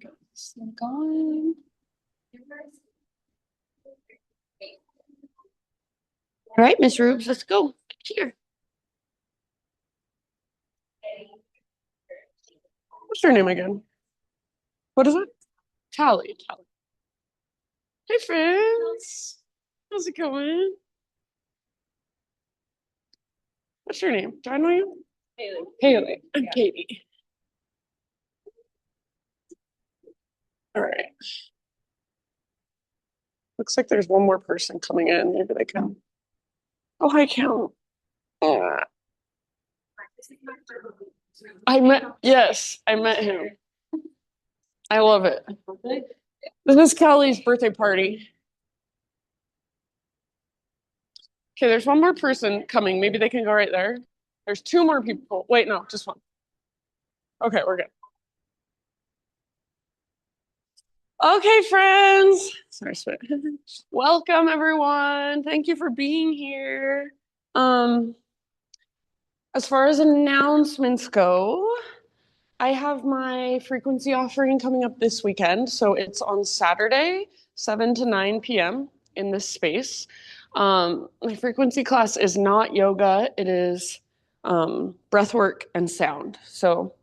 Get this thing going. All right, Miss Rubes, let's go. Here. What's your name again? What is it? Tally. Tally. Hey, friends. How's it going? What's your name? Do I know you? Haley. Haley. I'm Katie. All right. Looks like there's one more person coming in. Maybe they can. Oh, hi, Count. I met, yes, I met him. I love it. This is Kelly's birthday party. Okay, there's one more person coming. Maybe they can go right there. There's two more people. Wait, no, just one. Okay, we're good. Okay, friends. Sorry, sweat. Welcome, everyone. Thank you for being here. Um, as far as announcements go, I have my frequency offering coming up this weekend. So it's on Saturday, 7 to 9 p.m. in this space. My frequency class is not yoga, it is breath work and sound. So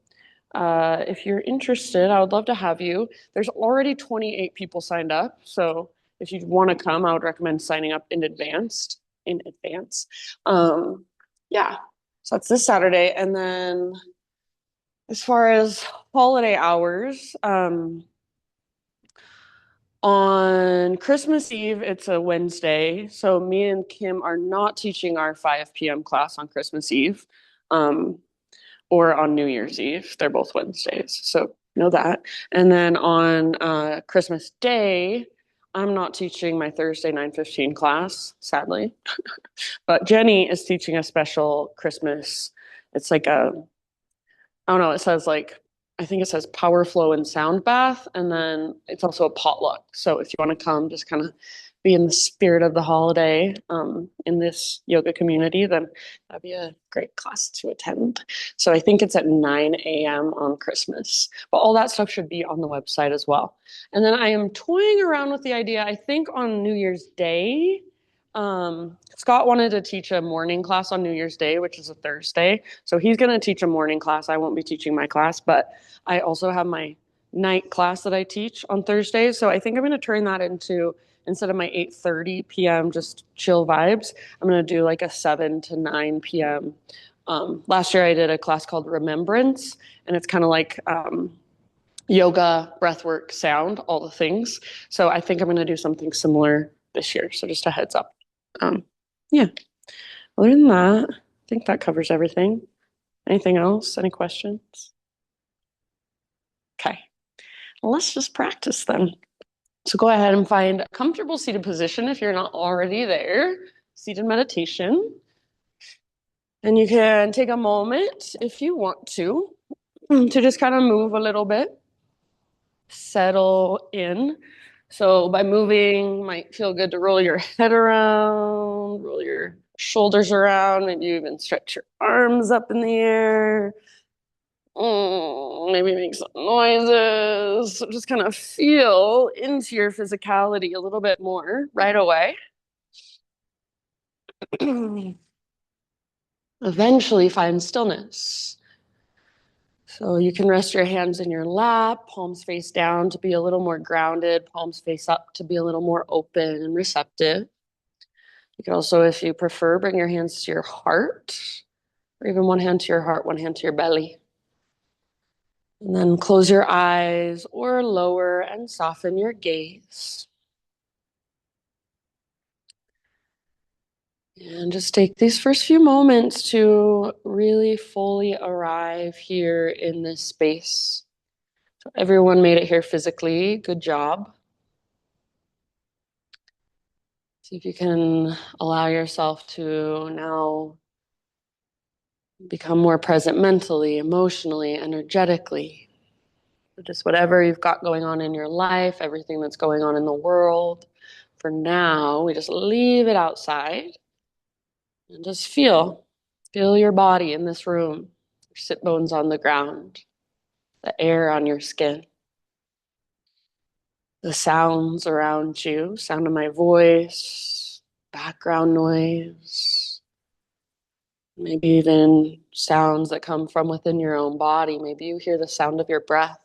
if you're interested, I would love to have you. There's already 28 people signed up. So if you want to come, I would recommend signing up in advance. In advance. Yeah. So that's this Saturday. And then as far as holiday hours, on Christmas Eve, it's a Wednesday. So me and Kim are not teaching our 5 p.m. class on Christmas Eve, or on New Year's Eve. They're both Wednesdays. So know that. And then on Christmas Day, I'm not teaching my Thursday 9:15 class, sadly. But Jenny is teaching a special Christmas. It's like I don't know, it says like, I think it says power flow and sound bath. And then it's also a potluck. So if you want to come, just kind of be in the spirit of the holiday in this yoga community, then that'd be a great class to attend. So I think it's at 9 a.m. on Christmas. But all that stuff should be on the website as well. And then I am toying around with the idea, I think on New Year's Day, Scott wanted to teach a morning class on New Year's Day, which is a Thursday. So he's going to teach a morning class. I won't be teaching my class, but I also have my night class that I teach on Thursdays. So I think I'm going to turn that into, instead of my 8:30 p.m. just chill vibes, I'm going to do like a 7 to 9 p.m. Last year I did a class called Remembrance, and it's kind of like yoga, breathwork, sound, all the things. So I think I'm going to do something similar this year. So just a heads up. Um, yeah. Other than that, I think that covers everything. Anything else? Any questions? Okay. Well, let's just practice then. So go ahead and find a comfortable seated position if you're not already there. Seated meditation. And you can take a moment if you want to just kind of move a little bit, settle in. So by moving, might feel good to roll your head around, roll your shoulders around, maybe you even stretch your arms up in the air. Maybe make some noises. So just kind of feel into your physicality a little bit more right away. Eventually find stillness. So you can rest your hands in your lap, palms face down to be a little more grounded, palms face up to be a little more open and receptive. You can also, if you prefer, bring your hands to your heart, or even one hand to your heart, one hand to your belly. And then close your eyes or lower and soften your gaze. And just take these first few moments to really fully arrive here in this space. So everyone made it here physically. Good job. See if you can allow yourself to now become more present mentally, emotionally, energetically. Just whatever you've got going on in your life, everything that's going on in the world. For now, we just leave it outside and just feel your body in this room, your sit bones on the ground, the air on your skin. the sounds around you, sound of my voice, background noise, maybe even sounds that come from within your own body. Maybe you hear the sound of your breath.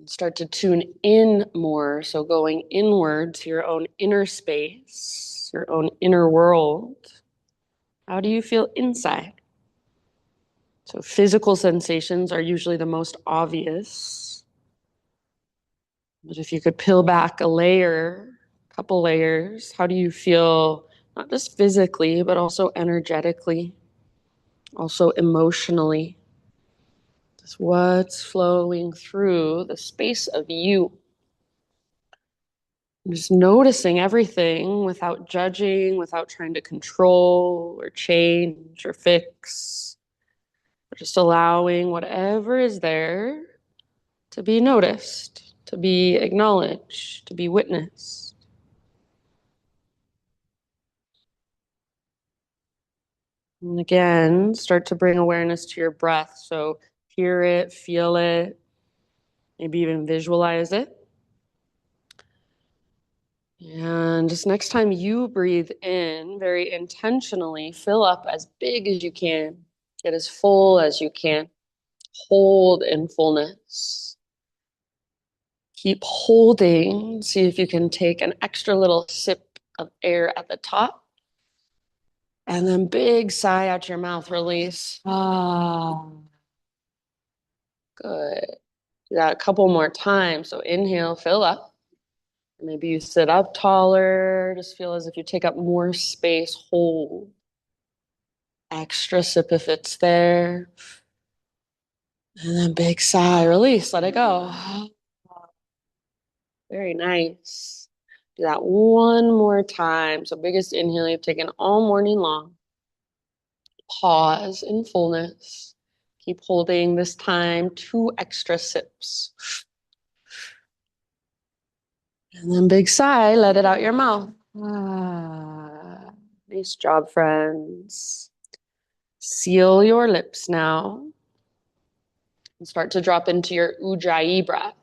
Start to tune in more. So going inward to your own inner space, your own inner world. How do you feel inside? So physical sensations are usually the most obvious. But if you could peel back a layer, a couple layers, how do you feel not just physically, but also energetically, also emotionally? Just what's flowing through the space of you? Just noticing everything without judging, without trying to control or change or fix, but just allowing whatever is there to be noticed, to be acknowledged, to be witnessed. And again, start to bring awareness to your breath. So hear it, feel it, maybe even visualize it. And just next time you breathe in, very intentionally, fill up as big as you can, get as full as you can. Hold in fullness. Keep holding. See if you can take an extra little sip of air at the top. And then big sigh out your mouth, release. Ah, good. Do that a couple more times. So inhale, fill up. Maybe you sit up taller. Just feel as if you take up more space. Hold. Extra sip if it's there. And then big sigh, release, let it go. Very nice. Do that one more time. So biggest inhale you've taken all morning long. Pause in fullness. Keep holding this time, 2 extra sips. And then big sigh, let it out your mouth. Ah, nice job, friends. Seal your lips now and start to drop into your ujjayi breath.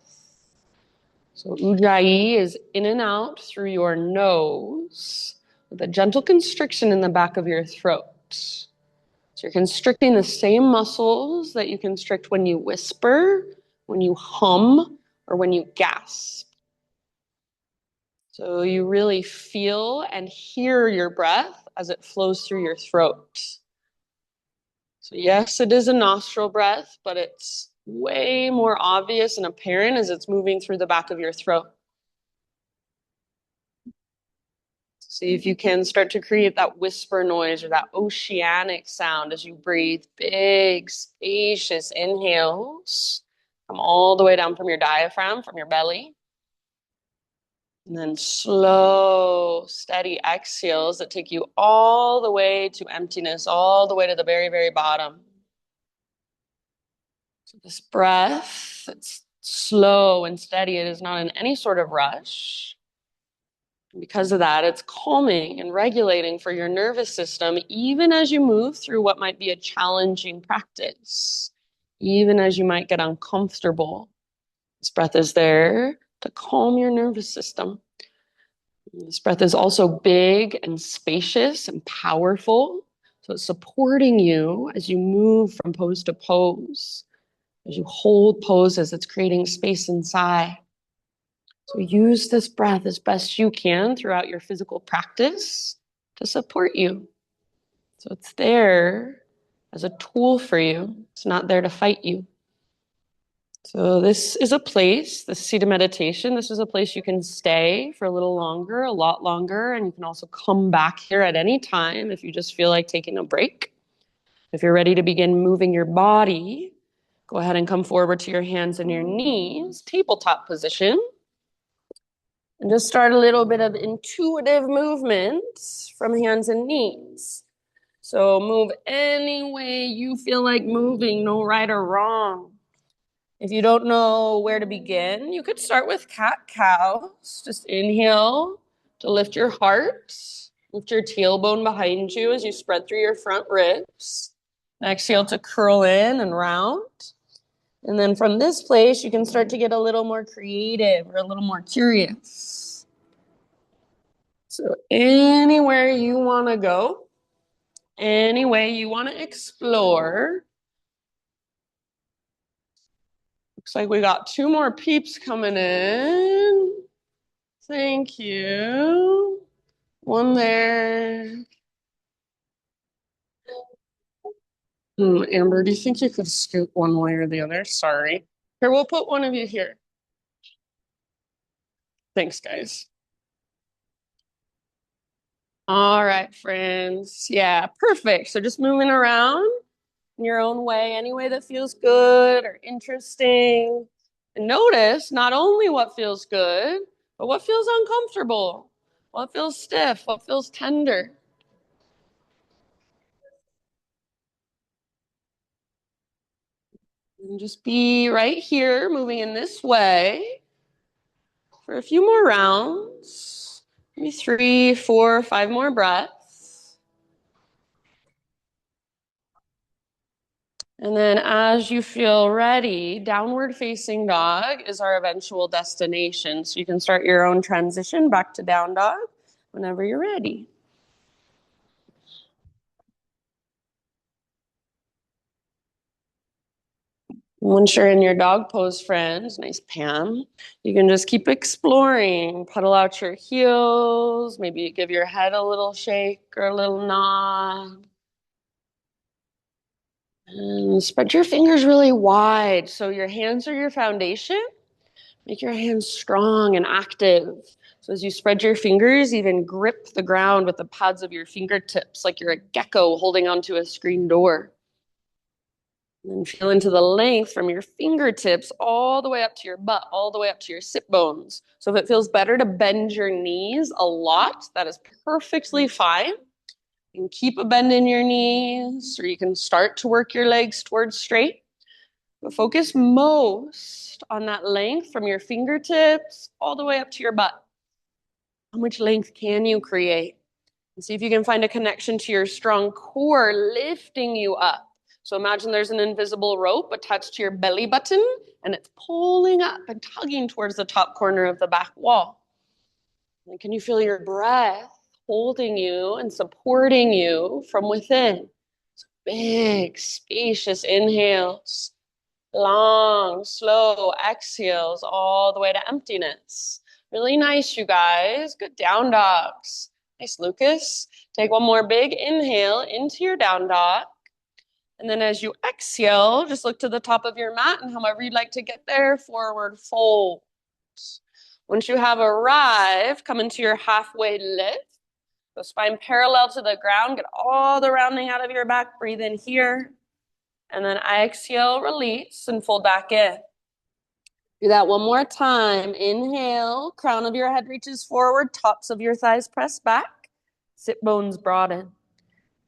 So ujjayi is in and out through your nose with a gentle constriction in the back of your throat. So you're constricting the same muscles that you constrict when you whisper, when you hum, or when you gasp. So you really feel and hear your breath as it flows through your throat. So yes, it is a nostril breath, but it's way more obvious and apparent as it's moving through the back of your throat. See if you can start to create that whisper noise or that oceanic sound as you breathe big, spacious inhales. Come all the way down from your diaphragm, from your belly. And then slow, steady exhales that take you all the way to emptiness, all the way to the very, very bottom. So this breath, it's slow and steady. It is not in any sort of rush. Because of that, it's calming and regulating for your nervous system, even as you move through what might be a challenging practice, even as you might get uncomfortable. This breath is there to calm your nervous system. This breath is also big and spacious and powerful. So it's supporting you as you move from pose to pose, as you hold poses, it's creating space inside. So use this breath as best you can throughout your physical practice to support you. So it's there as a tool for you. It's not there to fight you. So this is a place, the seated meditation, this is a place you can stay for a little longer, a lot longer, and you can also come back here at any time if you just feel like taking a break. If you're ready to begin moving your body, go ahead and come forward to your hands and your knees, tabletop position. And just start a little bit of intuitive movements from hands and knees. So move any way you feel like moving, no right or wrong. If you don't know where to begin, you could start with cat-cows. Just inhale to lift your heart, lift your tailbone behind you as you spread through your front ribs. Exhale to curl in and round. And then from this place, you can start to get a little more creative or a little more curious. So anywhere you want to go, any way you want to explore. Looks like we got two more peeps coming in. Thank you. One there. Amber, do you think you could scoot one way or the other? Sorry. Here, we'll put one of you here. Thanks, guys. All right, friends. Yeah, perfect. So just moving around in your own way, any way that feels good or interesting. And notice not only what feels good, but what feels uncomfortable, what feels stiff, what feels tender. And just be right here, moving in this way for a few more rounds. Maybe 3, 4, 5 more breaths. And then as you feel ready, downward facing dog is our eventual destination. So you can start your own transition back to down dog whenever you're ready. Once you're in your dog pose, friends, nice Pam, you can just keep exploring. Puddle out your heels, maybe give your head a little shake or a little nod. And spread your fingers really wide so your hands are your foundation. Make your hands strong and active. So as you spread your fingers, even grip the ground with the pads of your fingertips like you're a gecko holding onto a screen door. And feel into the length from your fingertips all the way up to your butt, all the way up to your sit bones. So if it feels better to bend your knees a lot, that is perfectly fine. You can keep a bend in your knees, or you can start to work your legs towards straight. But focus most on that length from your fingertips all the way up to your butt. How much length can you create? And see if you can find a connection to your strong core lifting you up. So imagine there's an invisible rope attached to your belly button and it's pulling up and tugging towards the top corner of the back wall. And can you feel your breath holding you and supporting you from within? So big, spacious inhales, long, slow exhales all the way to emptiness. Really nice, you guys. Good down dogs. Nice, Lucas. Take one more big inhale into your down dog. And then as you exhale, just look to the top of your mat and however you'd like to get there, forward fold. Once you have arrived, come into your halfway lift. So spine parallel to the ground. Get all the rounding out of your back. Breathe in here. And then exhale, release, and fold back in. Do that one more time. Inhale, crown of your head reaches forward, tops of your thighs press back, sit bones broaden.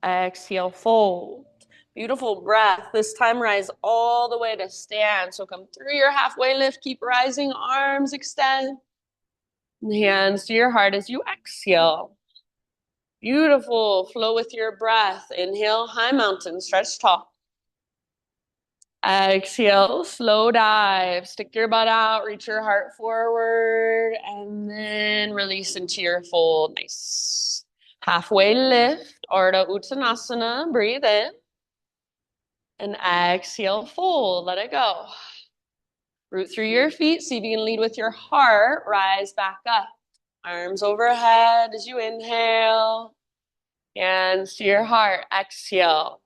Exhale, fold. Beautiful breath. This time rise all the way to stand. So come through your halfway lift, keep rising, arms extend. Hands to your heart as you exhale. Beautiful. Flow with your breath. Inhale, high mountain, stretch tall. Exhale, slow dive. Stick your butt out, reach your heart forward, and then release into your fold. Nice. Halfway lift, Ardha Uttanasana. Breathe in. And exhale, fold. Let it go. Root through your feet. See if you can lead with your heart. Rise back up. Arms overhead as you inhale. Hands to your heart. Exhale.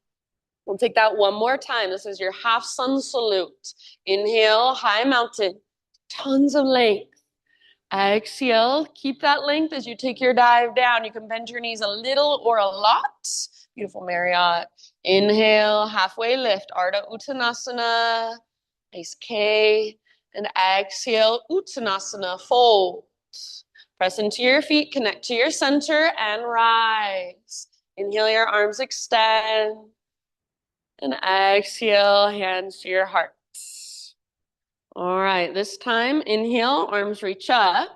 We'll take that one more time. This is your half sun salute. Inhale, high mountain. Tons of length. Exhale. Keep that length as you take your dive down. You can bend your knees a little or a lot. Beautiful Marriott. Inhale, halfway lift. Ardha Uttanasana. Nice K. And exhale, Uttanasana. Fold. Press into your feet. Connect to your center and rise. Inhale, your arms extend. And exhale, hands to your heart. All right, this time, inhale, arms reach up.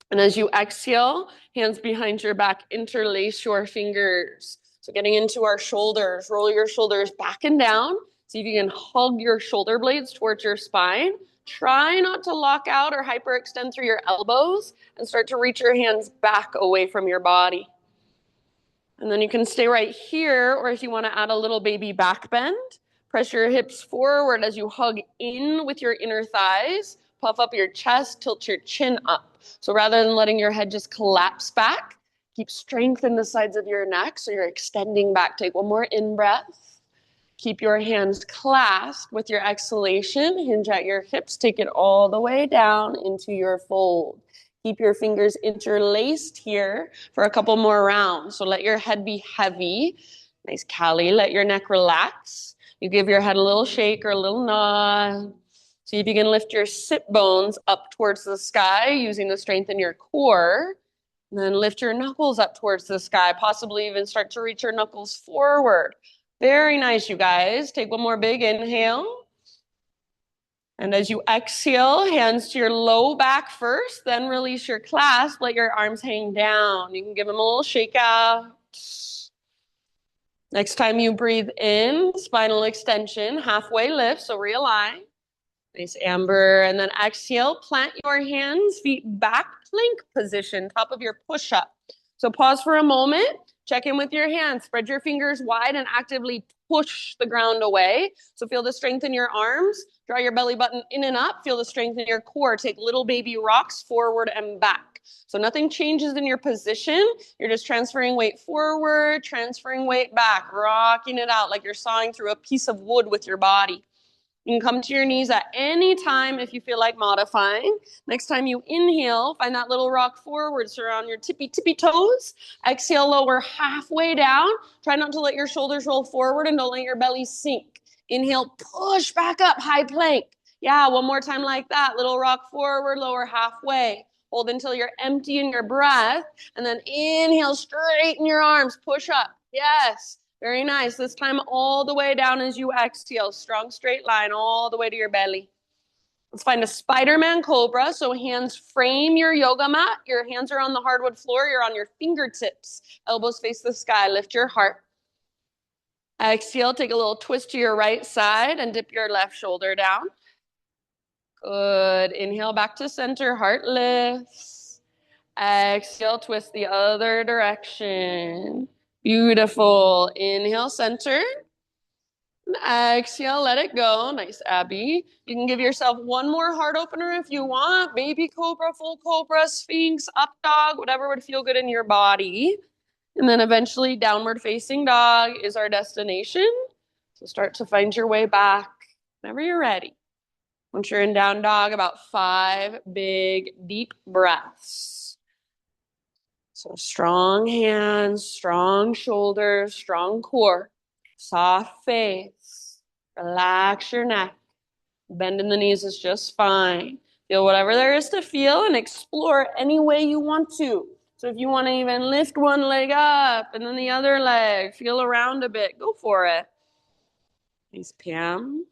And as you exhale, hands behind your back, interlace your fingers. So getting into our shoulders, roll your shoulders back and down. See if you can hug your shoulder blades towards your spine. Try not to lock out or hyperextend through your elbows and start to reach your hands back away from your body. And then you can stay right here, or if you want to add a little baby back bend, press your hips forward as you hug in with your inner thighs, puff up your chest, tilt your chin up. So rather than letting your head just collapse back, keep strength in the sides of your neck so you're extending back. Take one more in-breath. Keep your hands clasped with your exhalation. Hinge at your hips. Take it all the way down into your fold. Keep your fingers interlaced here for a couple more rounds. So let your head be heavy. Nice, Callie. Let your neck relax. You give your head a little shake or a little nod. See if you can lift your sit bones up towards the sky using the strength in your core. And then lift your knuckles up towards the sky. Possibly even start to reach your knuckles forward. Very nice, you guys. Take one more big inhale. And as you exhale, hands to your low back first, then release your clasp. Let your arms hang down. You can give them a little shake out. Next time you breathe in, spinal extension, halfway lift, so realign. Nice, Amber. And then exhale, plant your hands, feet back, plank position, top of your push-up. So pause for a moment, check in with your hands, spread your fingers wide and actively push the ground away. So feel the strength in your arms, draw your belly button in and up, feel the strength in your core. Take little baby rocks forward and back. So nothing changes in your position. You're just transferring weight forward, transferring weight back, rocking it out like you're sawing through a piece of wood with your body. You can come to your knees at any time if you feel like modifying. Next time you inhale, find that little rock forward, surround your tippy toes. Exhale, lower halfway down. Try not to let your shoulders roll forward and don't let your belly sink. Inhale, push back up, high plank. Yeah, one more time like that. Little rock forward, lower halfway. Hold until you're empty in your breath. And then inhale, straighten your arms, push up. Yes. Very nice. This time all the way down as you exhale. Strong straight line all the way to your belly. Let's find a Spider-Man Cobra. So hands frame your yoga mat. Your hands are on the hardwood floor. You're on your fingertips. Elbows face the sky. Lift your heart. Exhale. Take a little twist to your right side and dip your left shoulder down. Good. Inhale back to center. Heart lifts. Exhale. Twist the other direction. Beautiful. Inhale, center. Exhale, let it go. Nice, Abby. You can give yourself one more heart opener if you want. Baby cobra, full cobra, sphinx, up dog, whatever would feel good in your body. And then eventually downward facing dog is our destination. So start to find your way back whenever you're ready. Once you're in down dog, about 5 big, deep breaths. So strong hands, strong shoulders, strong core, soft face, relax your neck. Bending the knees is just fine. Feel whatever there is to feel and explore any way you want to. So if you want to even lift one leg up and then the other leg, feel around a bit, go for it. Thanks, Pam.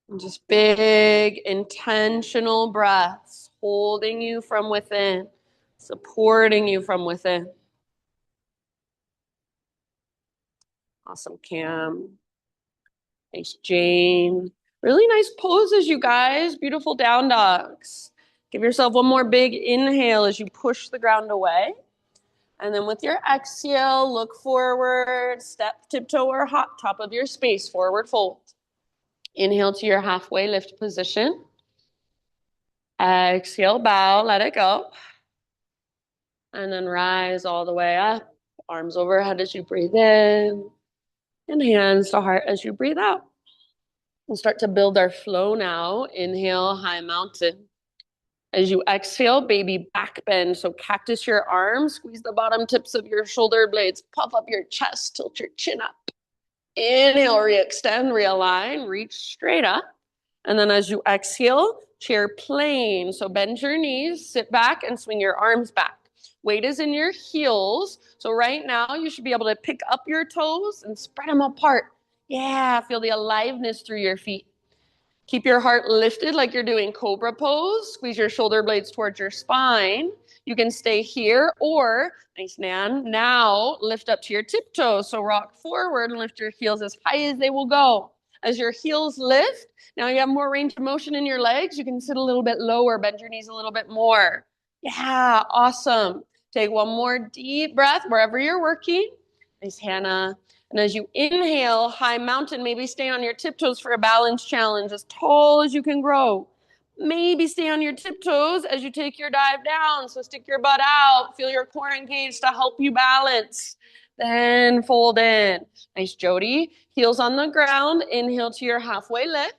And just big, intentional breaths, holding you from within, supporting you from within. Awesome, Cam. Nice, Jane. Really nice poses, you guys. Beautiful down dogs. Give yourself one more big inhale as you push the ground away. And then with your exhale, look forward, step, tiptoe, or hop, top of your space, forward fold. Inhale to your halfway lift position. Exhale, bow, let it go. And then rise all the way up. Arms overhead as you breathe in. And hands to heart as you breathe out. We'll start to build our flow now. Inhale, high mountain. As you exhale, baby back bend. So cactus your arms, squeeze the bottom tips of your shoulder blades, puff up your chest, tilt your chin up. Inhale, re-extend, realign, reach straight up. And then as you exhale, chair plane. So bend your knees, sit back, and swing your arms back. Weight is in your heels. So right now, you should be able to pick up your toes and spread them apart. Yeah, feel the aliveness through your feet. Keep your heart lifted like you're doing cobra pose. Squeeze your shoulder blades towards your spine. You can stay here or, nice Nan, now lift up to your tiptoes. So rock forward and lift your heels as high as they will go. As your heels lift, now you have more range of motion in your legs. You can sit a little bit lower, bend your knees a little bit more. Yeah, awesome. Take one more deep breath wherever you're working. Nice, Hannah. And as you inhale, high mountain, maybe stay on your tiptoes for a balance challenge, as tall as you can grow. Maybe stay on your tiptoes as you take your dive down. So stick your butt out, feel your core engaged to help you balance. Then fold in. Nice, Jody. Heels on the ground. Inhale to your halfway lift.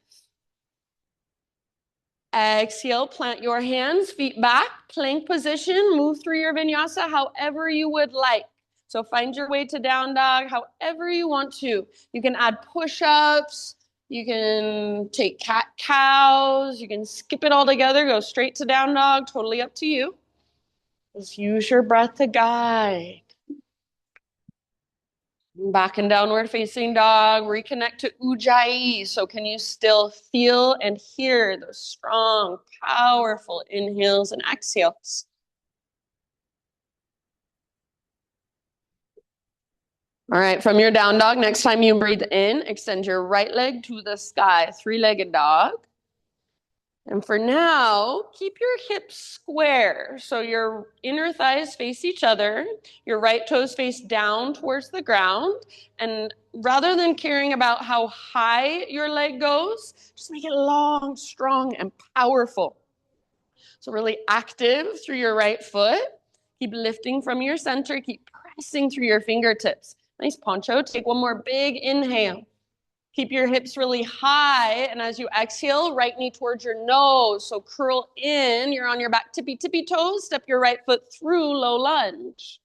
Exhale, plant your hands, feet back, plank position, move through your vinyasa however you would like. So find your way to down dog however you want to. You can add push-ups, you can take cat-cows, you can skip it all together, go straight to down dog, totally up to you. Just use your breath to guide. Back in downward facing dog, reconnect to ujjayi. So can you still feel and hear those strong, powerful inhales and exhales? All right, from your down dog, next time you breathe in, extend your right leg to the sky, three-legged dog. And for now, keep your hips square. So your inner thighs face each other, your right toes face down towards the ground. And rather than caring about how high your leg goes, just make it long, strong, and powerful. So really active through your right foot. Keep lifting from your center. Keep pressing through your fingertips. Nice, Poncho. Take one more big inhale. Keep your hips really high, and as you exhale, right knee towards your nose. So curl in, you're on your back tippy toes, step your right foot through low lunge.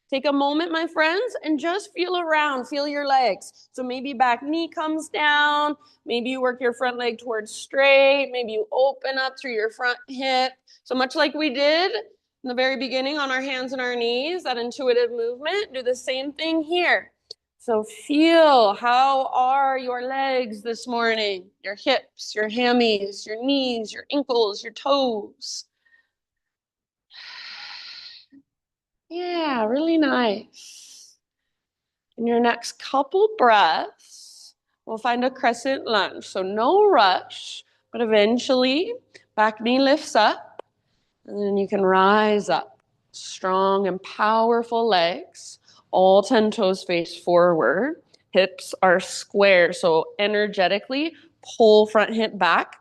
Take a moment, my friends, and just feel around, feel your legs. So maybe back knee comes down, maybe you work your front leg towards straight, maybe you open up through your front hip. So much like we did in the very beginning on our hands and our knees, that intuitive movement, do the same thing here. So feel, how are your legs this morning? Your hips, your hammies, your knees, your ankles, your toes. Yeah, really nice. In your next couple breaths, we'll find a crescent lunge. So no rush, but eventually back knee lifts up, and then you can rise up. Strong and powerful legs. All 10 toes face forward. Hips are square, so energetically pull front hip back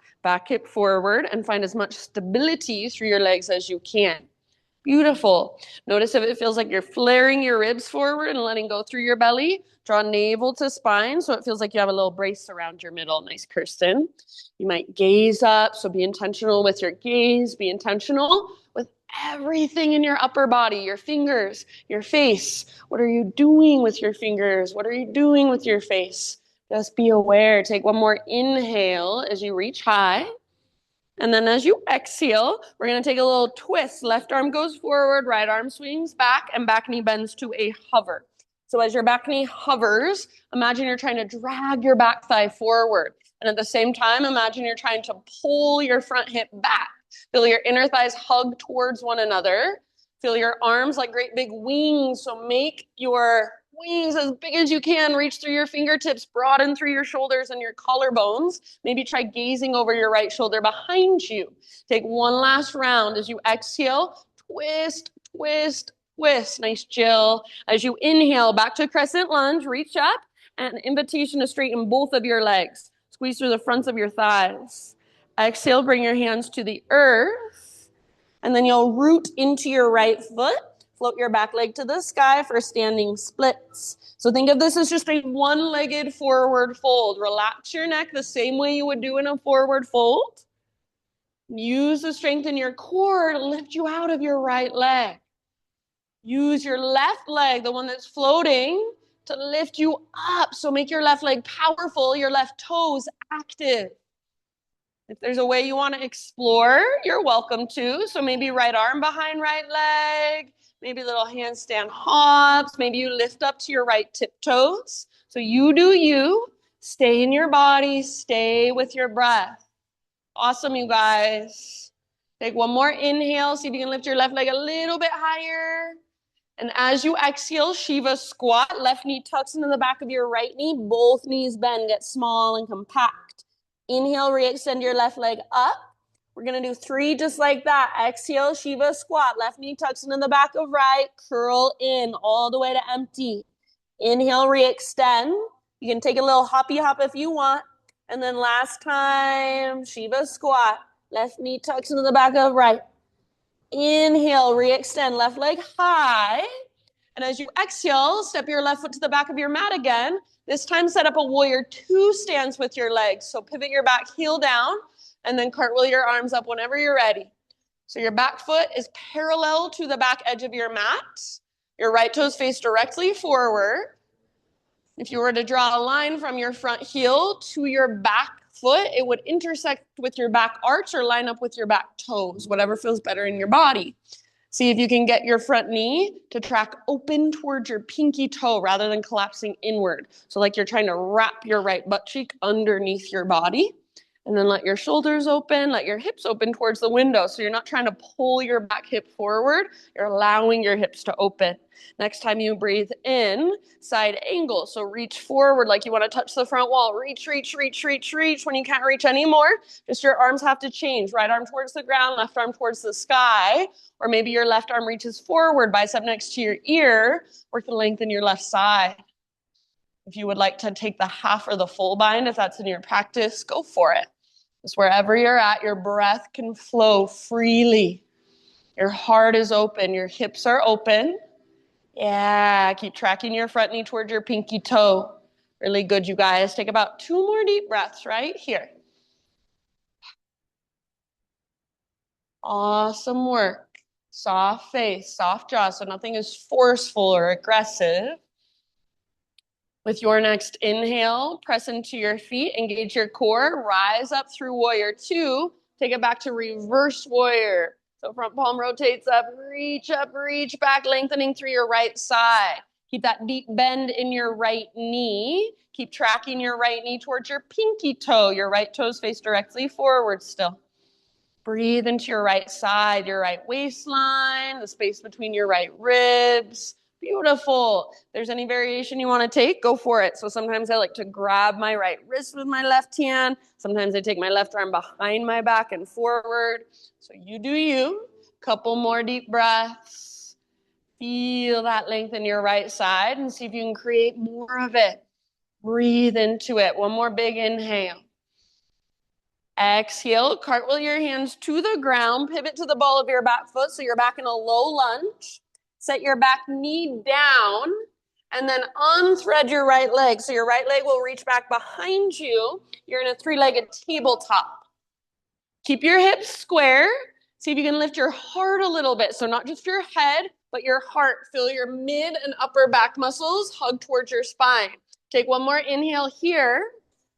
hip forward, and find as much stability through your legs as you can. Beautiful. Notice if it feels like you're flaring your ribs forward and letting go through your belly. Draw navel to spine so it feels like you have a little brace around your middle. Nice, Kirsten. You might gaze up, so be intentional with your gaze. Be intentional with everything in your upper body, your fingers, your face. What are you doing with your fingers? What are you doing with your face? Just be aware. Take one more inhale as you reach high. And then as you exhale, we're going to take a little twist. Left arm goes forward, right arm swings back, and back knee bends to a hover. So as your back knee hovers, imagine you're trying to drag your back thigh forward. And at the same time, imagine you're trying to pull your front hip back. Feel your inner thighs hug towards one another. Feel your arms like great big wings. So make your wings as big as you can. Reach through your fingertips, broaden through your shoulders and your collarbones. Maybe try gazing over your right shoulder behind you. Take one last round as you exhale. Twist, twist, twist. Nice, Jill. As you inhale, back to crescent lunge. Reach up, and invitation to straighten both of your legs. Squeeze through the fronts of your thighs. Exhale, bring your hands to the earth, and then you'll root into your right foot. Float your back leg to the sky for standing splits. So think of this as just a one-legged forward fold. Relax your neck the same way you would do in a forward fold. Use the strength in your core to lift you out of your right leg. Use your left leg, the one that's floating, to lift you up. So make your left leg powerful, your left toes active. If there's a way you want to explore, you're welcome to. So maybe right arm behind right leg, maybe little handstand hops, maybe you lift up to your right tiptoes. So you do you. Stay in your body, stay with your breath. Awesome, you guys. Take one more inhale. See if you can lift your left leg a little bit higher. And as you exhale, Shiva squat. Left knee tucks into the back of your right knee. Both knees bend, get small and compact. Inhale, re-extend your left leg up. We're going to do 3 just like that. Exhale, Shiva squat. Left knee tucks into the back of right. Curl in all the way to empty. Inhale, re-extend. You can take a little hoppy hop if you want. And then last time, Shiva squat. Left knee tucks into the back of right. Inhale, re-extend, left leg high. And as you exhale, step your left foot to the back of your mat again. This time set up a warrior 2 stance with your legs. So pivot your back heel down and then cartwheel your arms up whenever you're ready. So your back foot is parallel to the back edge of your mat. Your right toes face directly forward. If you were to draw a line from your front heel to your back foot, it would intersect with your back arch or line up with your back toes, whatever feels better in your body. See if you can get your front knee to track open towards your pinky toe rather than collapsing inward. So like you're trying to wrap your right butt cheek underneath your body. And then let your shoulders open, let your hips open towards the window. So you're not trying to pull your back hip forward, you're allowing your hips to open. Next time you breathe in, side angle. So reach forward like you want to touch the front wall. Reach, reach, reach, reach, reach. When you can't reach anymore, just your arms have to change. Right arm towards the ground, left arm towards the sky. Or maybe your left arm reaches forward, bicep next to your ear. Work to lengthen your left side. If you would like to take the half or the full bind, if that's in your practice, go for it. Just wherever you're at, your breath can flow freely. Your heart is open. Your hips are open. Yeah, keep tracking your front knee towards your pinky toe. Really good, you guys. Take about 2 more deep breaths right here. Awesome work. Soft face, soft jaw, so nothing is forceful or aggressive. With your next inhale, press into your feet, engage your core, rise up through warrior 2, take it back to reverse warrior. So front palm rotates up, reach back, lengthening through your right side. Keep that deep bend in your right knee. Keep tracking your right knee towards your pinky toe. Your right toes face directly forward still. Breathe into your right side, your right waistline, the space between your right ribs. Beautiful. If there's any variation you want to take, go for it. So sometimes I like to grab my right wrist with my left hand. Sometimes I take my left arm behind my back and forward. So you do you. Couple more deep breaths. Feel that length in your right side and see if you can create more of it. Breathe into it. One more big inhale. Exhale, cartwheel your hands to the ground, pivot to the ball of your back foot so you're back in a low lunge. Set your back knee down and then unthread your right leg. So your right leg will reach back behind you. You're in a 3-legged tabletop. Keep your hips square. See if you can lift your heart a little bit. So not just your head, but your heart. Feel your mid and upper back muscles hug towards your spine. Take one more inhale here.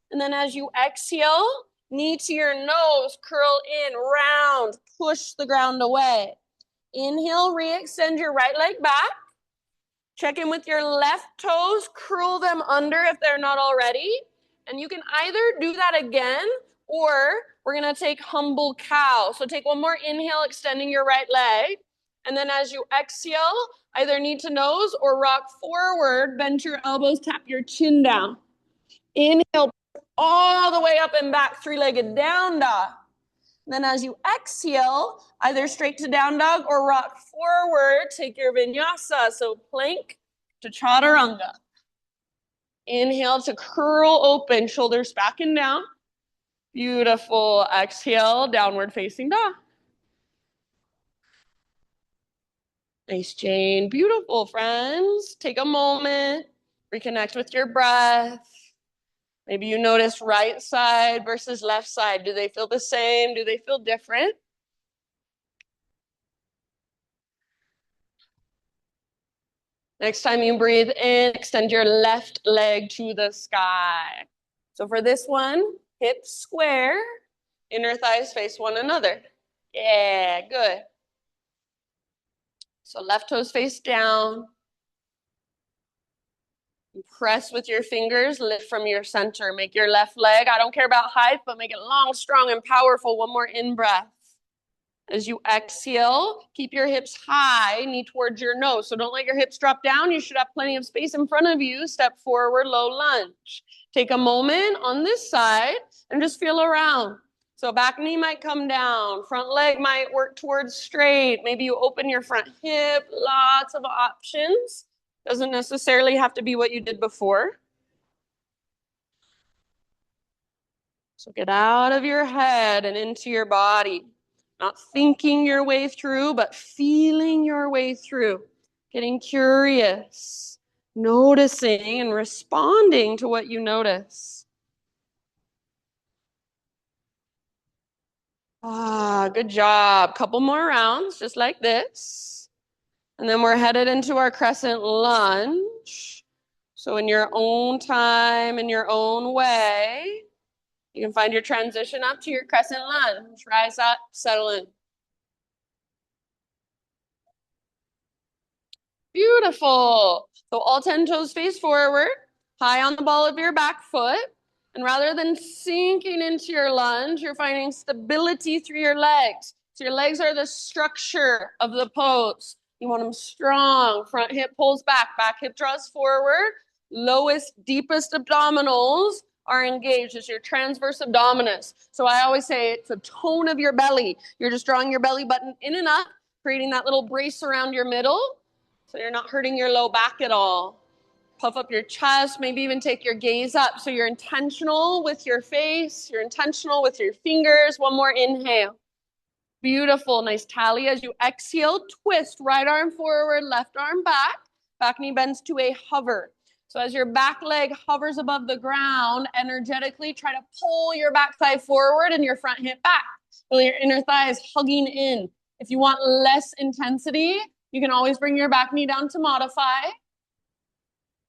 And then as you exhale, knee to your nose, curl in, round, push the ground away. Inhale, re-extend your right leg back. Check in with your left toes, curl them under if they're not already. And you can either do that again, or we're gonna take humble cow. So take one more inhale, extending your right leg. And then as you exhale, either knee to nose or rock forward, bend your elbows, tap your chin down. Inhale, all the way up and back, 3-legged down dog. Then as you exhale, either straight to down dog or rock forward, take your vinyasa. So plank to chaturanga. Inhale to curl open, shoulders back and down. Beautiful. Exhale, downward facing dog. Nice, Jane. Beautiful, friends. Take a moment, reconnect with your breath. Maybe you notice right side versus left side. Do they feel the same? Do they feel different? Next time you breathe in, extend your left leg to the sky. So for this one, hips square, inner thighs face one another. Yeah, good. So left toes face down. Press with your fingers, lift from your center. Make your left leg, I don't care about height, but make it long, strong, and powerful. One more in-breath. As you exhale, keep your hips high, knee towards your nose. So don't let your hips drop down. You should have plenty of space in front of you. Step forward, low lunge. Take a moment on this side and just feel around. So back knee might come down, front leg might work towards straight. Maybe you open your front hip, lots of options. Doesn't necessarily have to be what you did before. So get out of your head and into your body. Not thinking your way through, but feeling your way through. Getting curious, noticing and responding to what you notice. Good job. Couple more rounds, just like this. And then we're headed into our crescent lunge. So in your own time, in your own way, you can find your transition up to your crescent lunge. Rise up, settle in. Beautiful. So all 10 toes face forward, high on the ball of your back foot. And rather than sinking into your lunge, you're finding stability through your legs. So your legs are the structure of the pose. You want them strong. Front hip pulls back, back hip draws forward. Lowest, deepest abdominals are engaged. It's your transverse abdominis. So I always say it's a tone of your belly. You're just drawing your belly button in and up, creating that little brace around your middle. So you're not hurting your low back at all. Puff up your chest, maybe even take your gaze up. So you're intentional with your face, you're intentional with your fingers. One more inhale. Beautiful, nice tally. As you exhale, twist, right arm forward, left arm back. Back knee bends to a hover. So as your back leg hovers above the ground, energetically try to pull your back thigh forward and your front hip back. Feel your inner thigh is hugging in. If you want less intensity, you can always bring your back knee down to modify.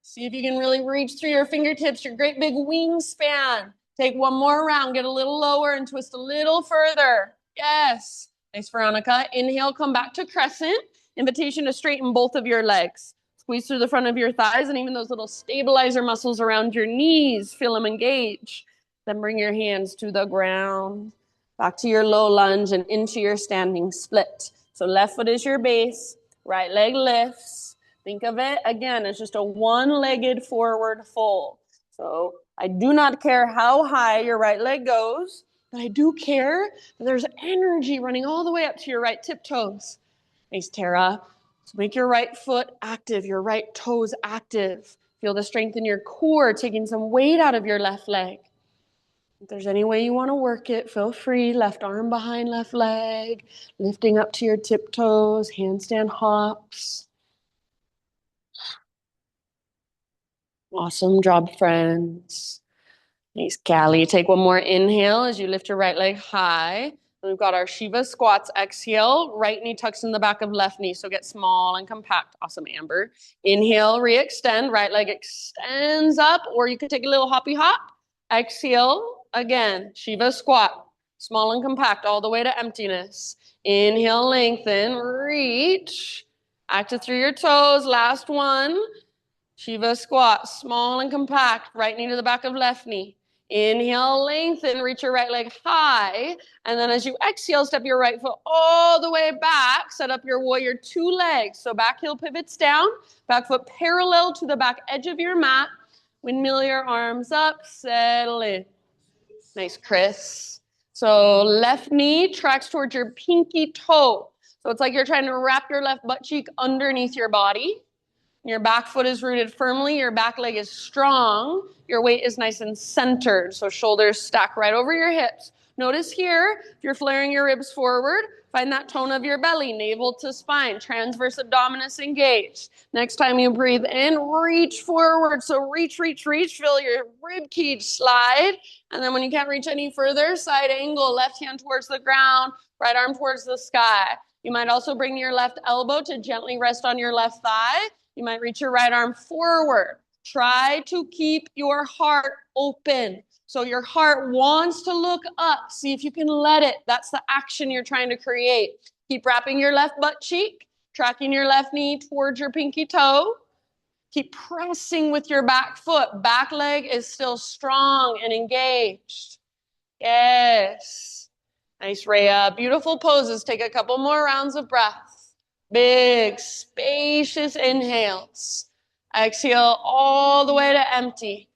See if you can really reach through your fingertips, your great big wingspan. Take one more round, get a little lower and twist a little further. Yes. Nice, Veronica. Inhale, come back to crescent. Invitation to straighten both of your legs. Squeeze through the front of your thighs and even those little stabilizer muscles around your knees. Feel them engage. Then bring your hands to the ground. Back to your low lunge and into your standing split. So left foot is your base. Right leg lifts. Think of it, again, as just a one-legged forward fold. So I do not care how high your right leg goes, but I do care that there's energy running all the way up to your right tiptoes. Nice, Tara. So make your right foot active, your right toes active. Feel the strength in your core, taking some weight out of your left leg. If there's any way you want to work it, feel free. Left arm behind left leg, lifting up to your tiptoes, handstand hops. Awesome job, friends. Nice, Callie. Take one more inhale as you lift your right leg high. And we've got our Shiva squats. Exhale, right knee tucks in the back of left knee, so get small and compact. Awesome, Amber. Inhale, re-extend. Right leg extends up, or you could take a little hoppy hop. Exhale, again, Shiva squat. Small and compact all the way to emptiness. Inhale, lengthen, reach. Active through your toes. Last one. Shiva squat, small and compact, right knee to the back of left knee. Inhale, lengthen, reach your right leg high. And then as you exhale, step your right foot all the way back. Set up your warrior two legs. So back heel pivots down, back foot parallel to the back edge of your mat. Windmill your arms up, settle in. Nice, Chris. So left knee tracks towards your pinky toe. So it's like you're trying to wrap your left butt cheek underneath your body. Your back foot is rooted firmly. Your back leg is strong. Your weight is nice and centered. So shoulders stack right over your hips. Notice here, if you're flaring your ribs forward, find that tone of your belly, navel to spine, transverse abdominis engaged. Next time you breathe in, reach forward. So reach, reach, reach. Feel your rib cage slide. And then when you can't reach any further, side angle, left hand towards the ground, right arm towards the sky. You might also bring your left elbow to gently rest on your left thigh. You might reach your right arm forward. Try to keep your heart open. So your heart wants to look up. See if you can let it. That's the action you're trying to create. Keep wrapping your left butt cheek, tracking your left knee towards your pinky toe. Keep pressing with your back foot. Back leg is still strong and engaged. Yes. Nice, Rhea. Beautiful poses. Take a couple more rounds of breath. Big, spacious inhales. Exhale all the way to empty.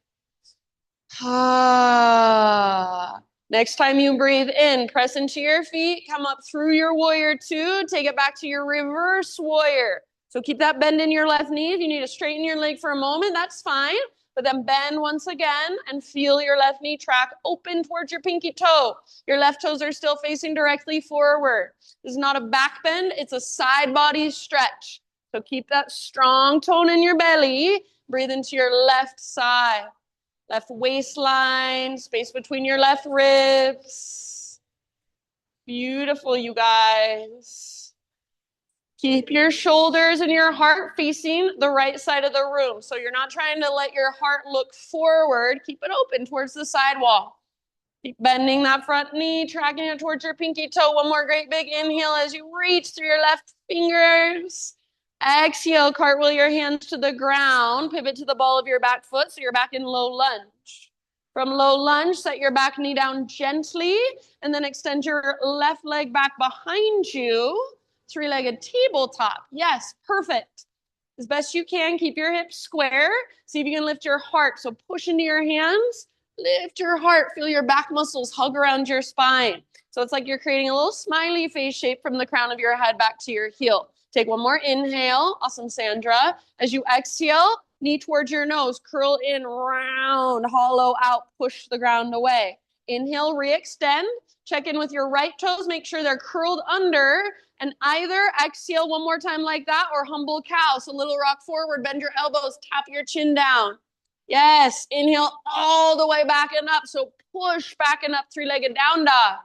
Ah. Next time you breathe in, press into your feet, come up through your warrior two, take it back to your reverse warrior. So keep that bend in your left knee. If you need to straighten your leg for a moment, that's fine. But then bend once again and feel your left knee track open towards your pinky toe. Your left toes are still facing directly forward. This is not a back bend, it's a side body stretch. So keep that strong tone in your belly. Breathe into your left side. Left waistline, space between your left ribs. Beautiful, you guys. Keep your shoulders and your heart facing the right side of the room. So you're not trying to let your heart look forward. Keep it open towards the side wall. Keep bending that front knee, tracking it towards your pinky toe. One more great big inhale as you reach through your left fingers. Exhale, cartwheel your hands to the ground. Pivot to the ball of your back foot so you're back in low lunge. From low lunge, set your back knee down gently and then extend your left leg back behind you. Three-legged tabletop. Yes, perfect. As best you can, keep your hips square. See if you can lift your heart. So push into your hands. Lift your heart. Feel your back muscles hug around your spine. So it's like you're creating a little smiley face shape from the crown of your head back to your heel. Take one more inhale. Awesome, Sandra. As you exhale, knee towards your nose. Curl in, round, hollow out. Push the ground away. Inhale, re-extend. Check in with your right toes. Make sure they're curled under. And either exhale one more time like that or humble cow. So little rock forward. Bend your elbows. Tap your chin down. Yes, inhale all the way back and up. So push back and up, three-legged down dog.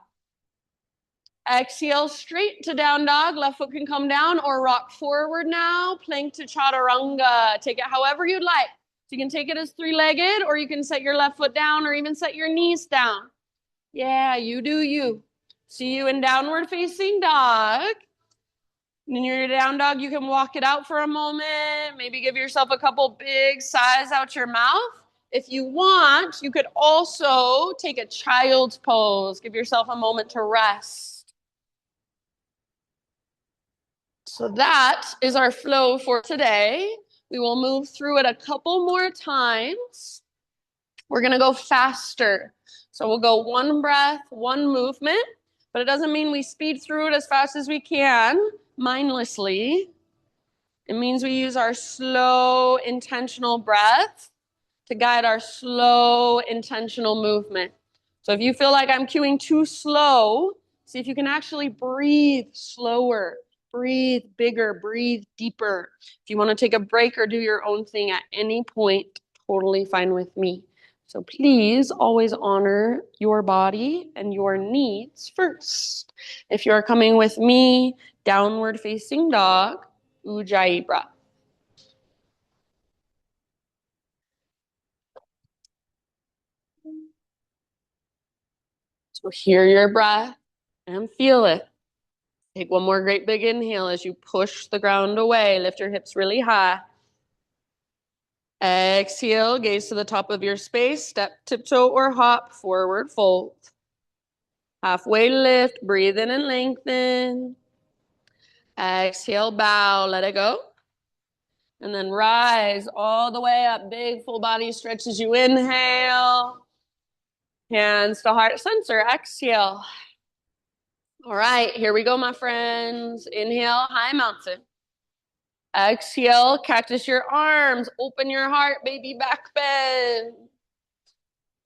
Exhale straight to down dog. Left foot can come down or rock forward now. Plank to chaturanga. Take it however you'd like. So you can take it as three-legged or you can set your left foot down or even set your knees down. Yeah, you do you. See you in downward facing dog. And in your down dog, you can walk it out for a moment. Maybe give yourself a couple big sighs out your mouth. If you want, you could also take a child's pose. Give yourself a moment to rest. So that is our flow for today. We will move through it a couple more times. We're going to go faster. So we'll go one breath, one movement, but it doesn't mean we speed through it as fast as we can mindlessly. It means we use our slow, intentional breath to guide our slow, intentional movement. So if you feel like I'm cueing too slow, see if you can actually breathe slower, breathe bigger, breathe deeper. If you want to take a break or do your own thing at any point, totally fine with me. So please always honor your body and your needs first. If you're coming with me, downward facing dog, Ujjayi breath. So hear your breath and feel it. Take one more great big inhale as you push the ground away. Lift your hips really high. Exhale, gaze to the top of your space. Step, tiptoe, or hop, forward fold. Halfway lift, breathe in and lengthen. Exhale, bow, let it go. And then rise all the way up. Big full body stretch as you inhale. Hands to heart center. Exhale. All right, here we go, my friends. Inhale, high mountain. Exhale, cactus your arms. Open your heart, baby back bend.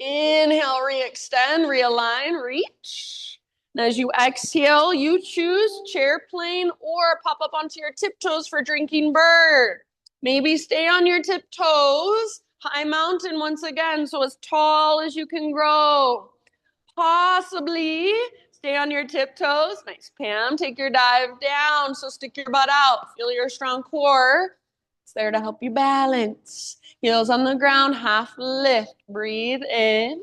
Inhale, re-extend, realign, reach. And as you exhale, you choose chair plane or pop up onto your tiptoes for drinking bird. Maybe stay on your tiptoes. High mountain once again, so as tall as you can grow. Possibly stay on your tiptoes. Nice, Pam. Take your dive down, so stick your butt out. Feel your strong core. It's there to help you balance. Heels on the ground, half lift. Breathe in.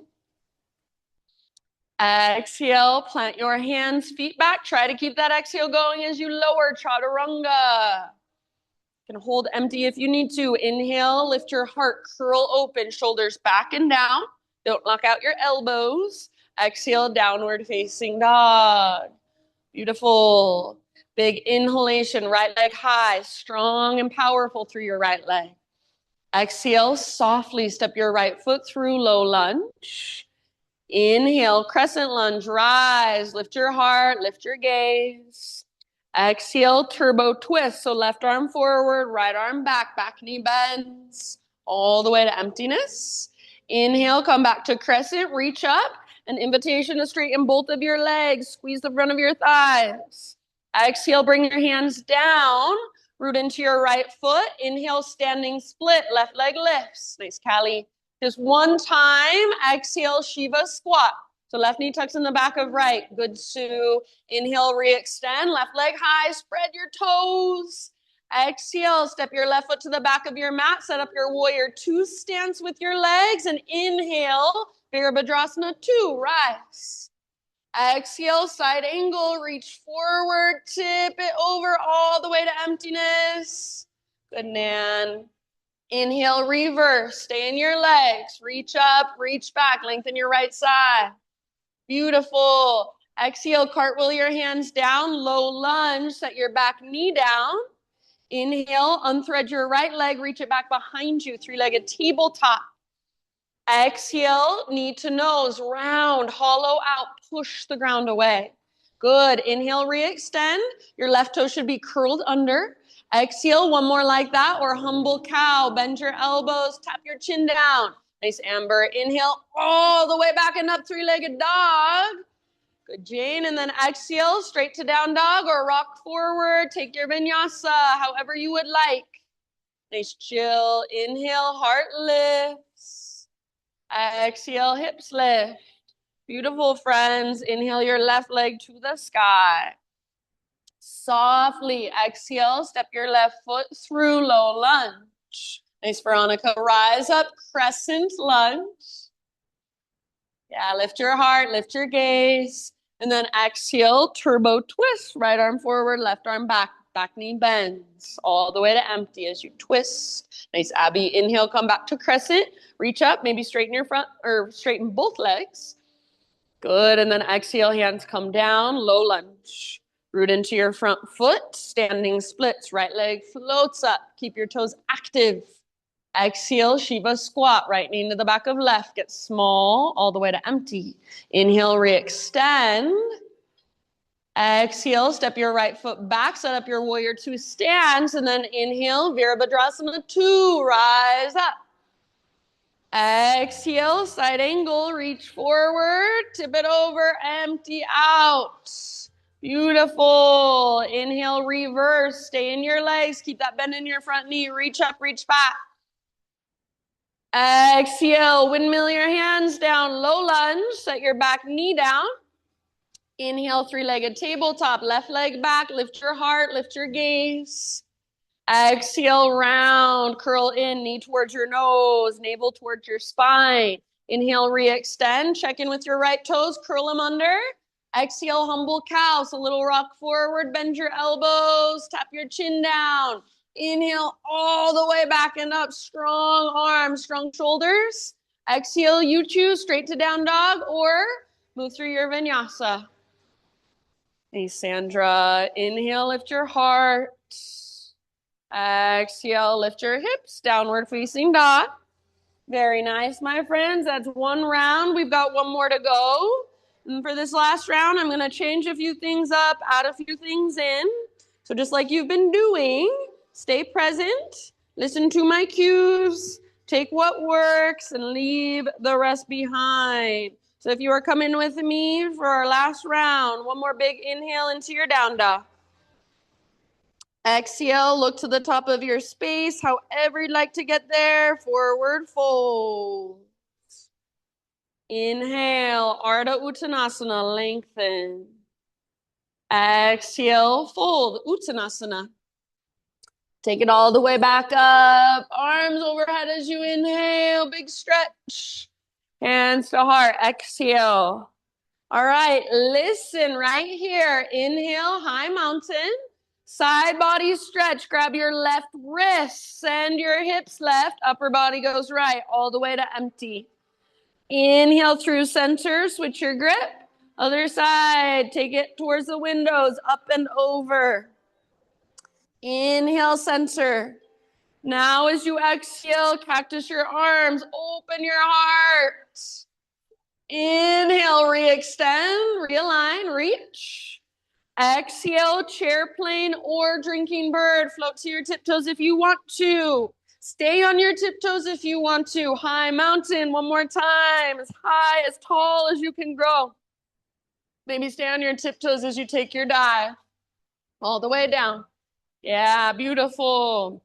Exhale, plant your hands, feet back. Try to keep that exhale going as you lower chaturanga. You can hold empty if you need to. Inhale, lift your heart, curl open, shoulders back and down. Don't knock out your elbows. Exhale, downward facing dog. Beautiful. Big inhalation, right leg high, strong and powerful through your right leg. Exhale, softly step your right foot through low lunge. Inhale, crescent lunge, rise, lift your heart, lift your gaze. Exhale, turbo twist. So left arm forward, right arm back, back knee bends all the way to emptiness. Inhale, come back to crescent, reach up. An invitation to straighten both of your legs. Squeeze the front of your thighs. Exhale, bring your hands down. Root into your right foot. Inhale, standing split. Left leg lifts. Nice, Callie. Just one time. Exhale, Shiva squat. So left knee tucks in the back of right. Good, Sue. Inhale, re-extend. Left leg high. Spread your toes. Exhale, step your left foot to the back of your mat. Set up your warrior two stance with your legs. And inhale, Virabhadrasana 2, rise. Exhale, side angle, reach forward, tip it over all the way to emptiness. Good, Nan. Inhale, reverse, stay in your legs. Reach up, reach back, lengthen your right side. Beautiful. Exhale, cartwheel your hands down, low lunge, set your back knee down. Inhale, unthread your right leg, reach it back behind you, three-legged tabletop. Exhale, knee to nose, round, hollow out, push the ground away. Good. Inhale, re-extend. Your left toe should be curled under. Exhale, one more like that, or humble cow. Bend your elbows, tap your chin down. Nice, Amber. Inhale, all the way back and up, three-legged dog. Good, Jane. And then exhale, straight to down dog or rock forward. Take your vinyasa, however you would like. Nice, chill. Inhale, heart lifts. Exhale, hips lift. Beautiful, friends. Inhale your left leg to the sky. Softly exhale, step your left foot through low lunge. Nice, Veronica. Rise up, crescent lunge. Yeah, lift your heart, lift your gaze. And then exhale, turbo twist. Right arm forward, left arm back. Back knee bends all the way to empty as you twist. Nice, Abby. Inhale, come back to crescent. Reach up, maybe straighten your front or straighten both legs. Good. And then exhale, hands come down, low lunge. Root into your front foot, standing splits. Right leg floats up. Keep your toes active. Exhale, Shiva squat. Right knee into the back of left. Get small all the way to empty. Inhale, re-extend. Exhale, step your right foot back, set up your warrior two stance, and then inhale, Virabhadrasana 2, rise up. Exhale, side angle, reach forward, tip it over, empty out. Beautiful. Inhale, reverse, stay in your legs, keep that bend in your front knee, reach up, reach back. Exhale, windmill your hands down, low lunge, set your back knee down. Inhale, three-legged tabletop, left leg back, lift your heart, lift your gaze. Exhale, round, curl in, knee towards your nose, navel towards your spine. Inhale, re-extend, check in with your right toes, curl them under. Exhale, humble cow, so little rock forward, bend your elbows, tap your chin down. Inhale, all the way back and up, strong arms, strong shoulders. Exhale, you choose, straight to down dog or move through your vinyasa. Hey, Sandra. Inhale, lift your heart. Exhale, lift your hips, downward facing dog. Very nice, my friends. That's one round. We've got one more to go. And for this last round, I'm going to change a few things up, add a few things in. So just like you've been doing, stay present, listen to my cues, take what works, and leave the rest behind. So if you are coming with me for our last round, one more big inhale into your down dog. Exhale, look to the top of your space, however you'd like to get there. Forward fold. Inhale, Ardha Uttanasana, lengthen. Exhale, fold, Uttanasana. Take it all the way back up. Arms overhead as you inhale, big stretch. Hands to heart, exhale. All right, listen right here. Inhale, high mountain. Side body stretch. Grab your left wrist. Send your hips left. Upper body goes right. All the way to empty. Inhale through center, switch your grip. Other side, take it towards the windows, up and over. Inhale, center. Now as you exhale, cactus your arms, open your heart. Inhale, re-extend, realign, reach. Exhale, chair plane or drinking bird. Float to your tiptoes if you want to. Stay on your tiptoes if you want to. High mountain, one more time. As high, as tall as you can grow. Maybe stay on your tiptoes as you take your dive. All the way down. Yeah, beautiful.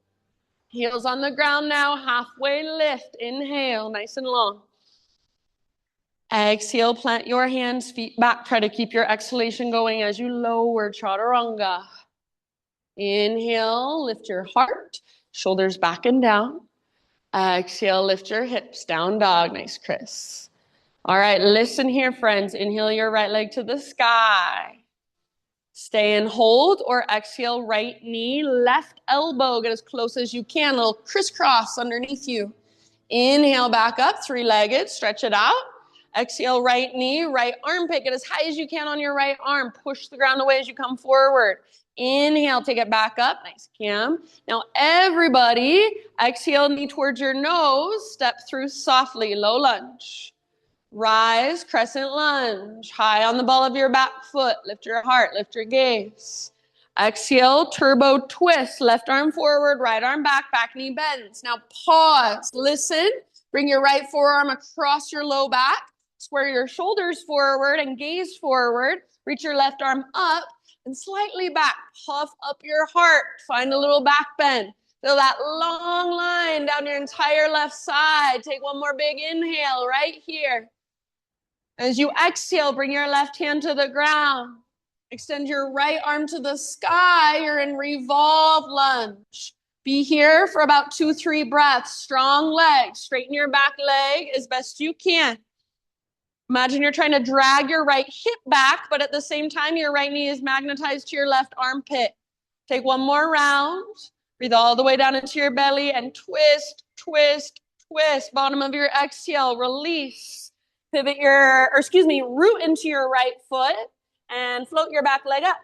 Heels on the ground now, halfway lift. Inhale, nice and long. Exhale, plant your hands, feet back. Try to keep your exhalation going as you lower chaturanga. Inhale, lift your heart, shoulders back and down. Exhale, lift your hips, down dog. Nice, Chris. All right, listen here, friends. Inhale your right leg to the sky. Stay and hold, or exhale, right knee, left elbow. Get as close as you can, a little crisscross underneath you. Inhale back up, three-legged, stretch it out. Exhale, right knee, right armpit. Get as high as you can on your right arm. Push the ground away as you come forward. Inhale, take it back up. Nice, Cam. Now, everybody, exhale, knee towards your nose. Step through softly, low lunge. Rise, crescent lunge. High on the ball of your back foot. Lift your heart, lift your gaze. Exhale, turbo twist. Left arm forward, right arm back, back knee bends. Now pause, listen. Bring your right forearm across your low back. Square your shoulders forward and gaze forward. Reach your left arm up and slightly back. Puff up your heart. Find a little back bend. Feel that long line down your entire left side. Take one more big inhale right here. As you exhale, bring your left hand to the ground. Extend your right arm to the sky. You're in revolve lunge. Be here for about 2-3 breaths. Strong legs. Straighten your back leg as best you can. Imagine you're trying to drag your right hip back, but at the same time, your right knee is magnetized to your left armpit. Take one more round. Breathe all the way down into your belly and twist, twist, twist. Bottom of your exhale, release. Pivot root into your right foot and float your back leg up.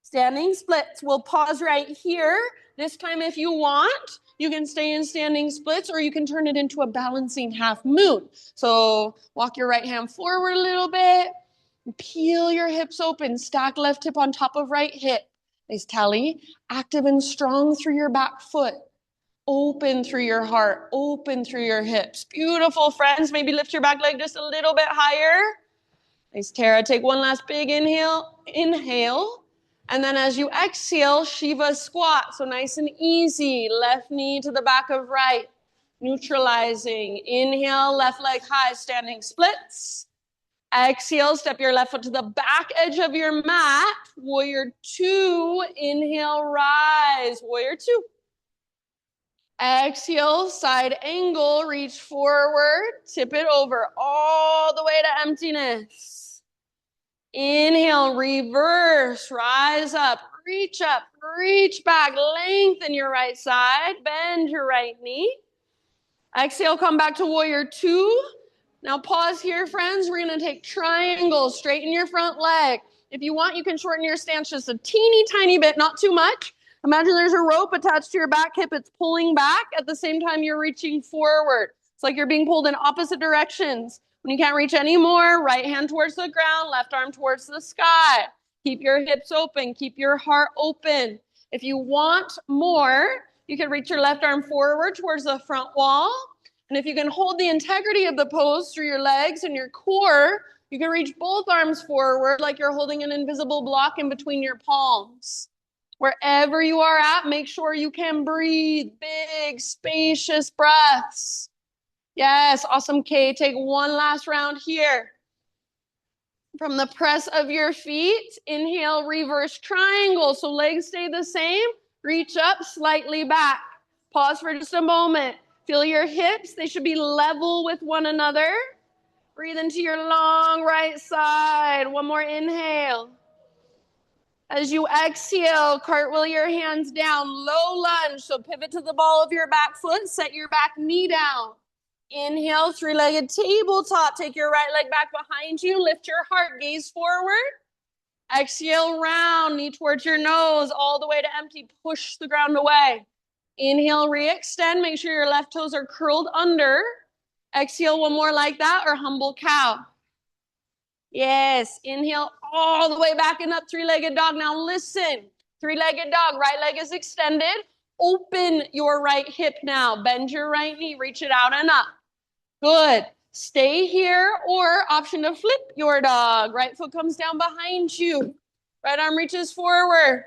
Standing splits. We'll pause right here. This time, if you want, you can stay in standing splits or you can turn it into a balancing half moon. So walk your right hand forward a little bit. Peel your hips open. Stack left hip on top of right hip. Nice, Tally. Active and strong through your back foot. Open through your heart, open through your hips. Beautiful, friends. Maybe lift your back leg just a little bit higher. Nice, Tara. Take one last big inhale. Inhale. And then as you exhale, Shiva squat. So nice and easy. Left knee to the back of right. Neutralizing. Inhale, left leg high, standing splits. Exhale, step your left foot to the back edge of your mat. Warrior two. Inhale, rise. Warrior two. Exhale, side angle, reach forward, tip it over all the way to emptiness. Inhale, reverse, rise up, reach back, lengthen your right side, bend your right knee. Exhale, come back to warrior two. Now pause here, friends. We're gonna take triangles, straighten your front leg. If you want, you can shorten your stance just a teeny tiny bit, not too much. Imagine there's a rope attached to your back hip. It's pulling back at the same time you're reaching forward. It's like you're being pulled in opposite directions. When you can't reach anymore, right hand towards the ground, left arm towards the sky. Keep your hips open. Keep your heart open. If you want more, you can reach your left arm forward towards the front wall. And if you can hold the integrity of the pose through your legs and your core, you can reach both arms forward like you're holding an invisible block in between your palms. Wherever you are at, make sure you can breathe big, spacious breaths. Yes, awesome, Kay. Take one last round here. From the press of your feet, inhale, reverse triangle. So legs stay the same. Reach up, slightly back. Pause for just a moment. Feel your hips. They should be level with one another. Breathe into your long right side. One more inhale. As you exhale, cartwheel your hands down, low lunge. So pivot to the ball of your back foot, set your back knee down. Inhale, three-legged tabletop. Take your right leg back behind you. Lift your heart, gaze forward. Exhale, round, knee towards your nose, all the way to empty. Push the ground away. Inhale, re-extend. Make sure your left toes are curled under. Exhale, one more like that, or humble cow. Yes, inhale all the way back and up, three-legged dog. Now listen, three-legged dog, right leg is extended. Open your right hip now. Bend your right knee, reach it out and up. Good. Stay here, or option to flip your dog. Right foot comes down behind you. Right arm reaches forward.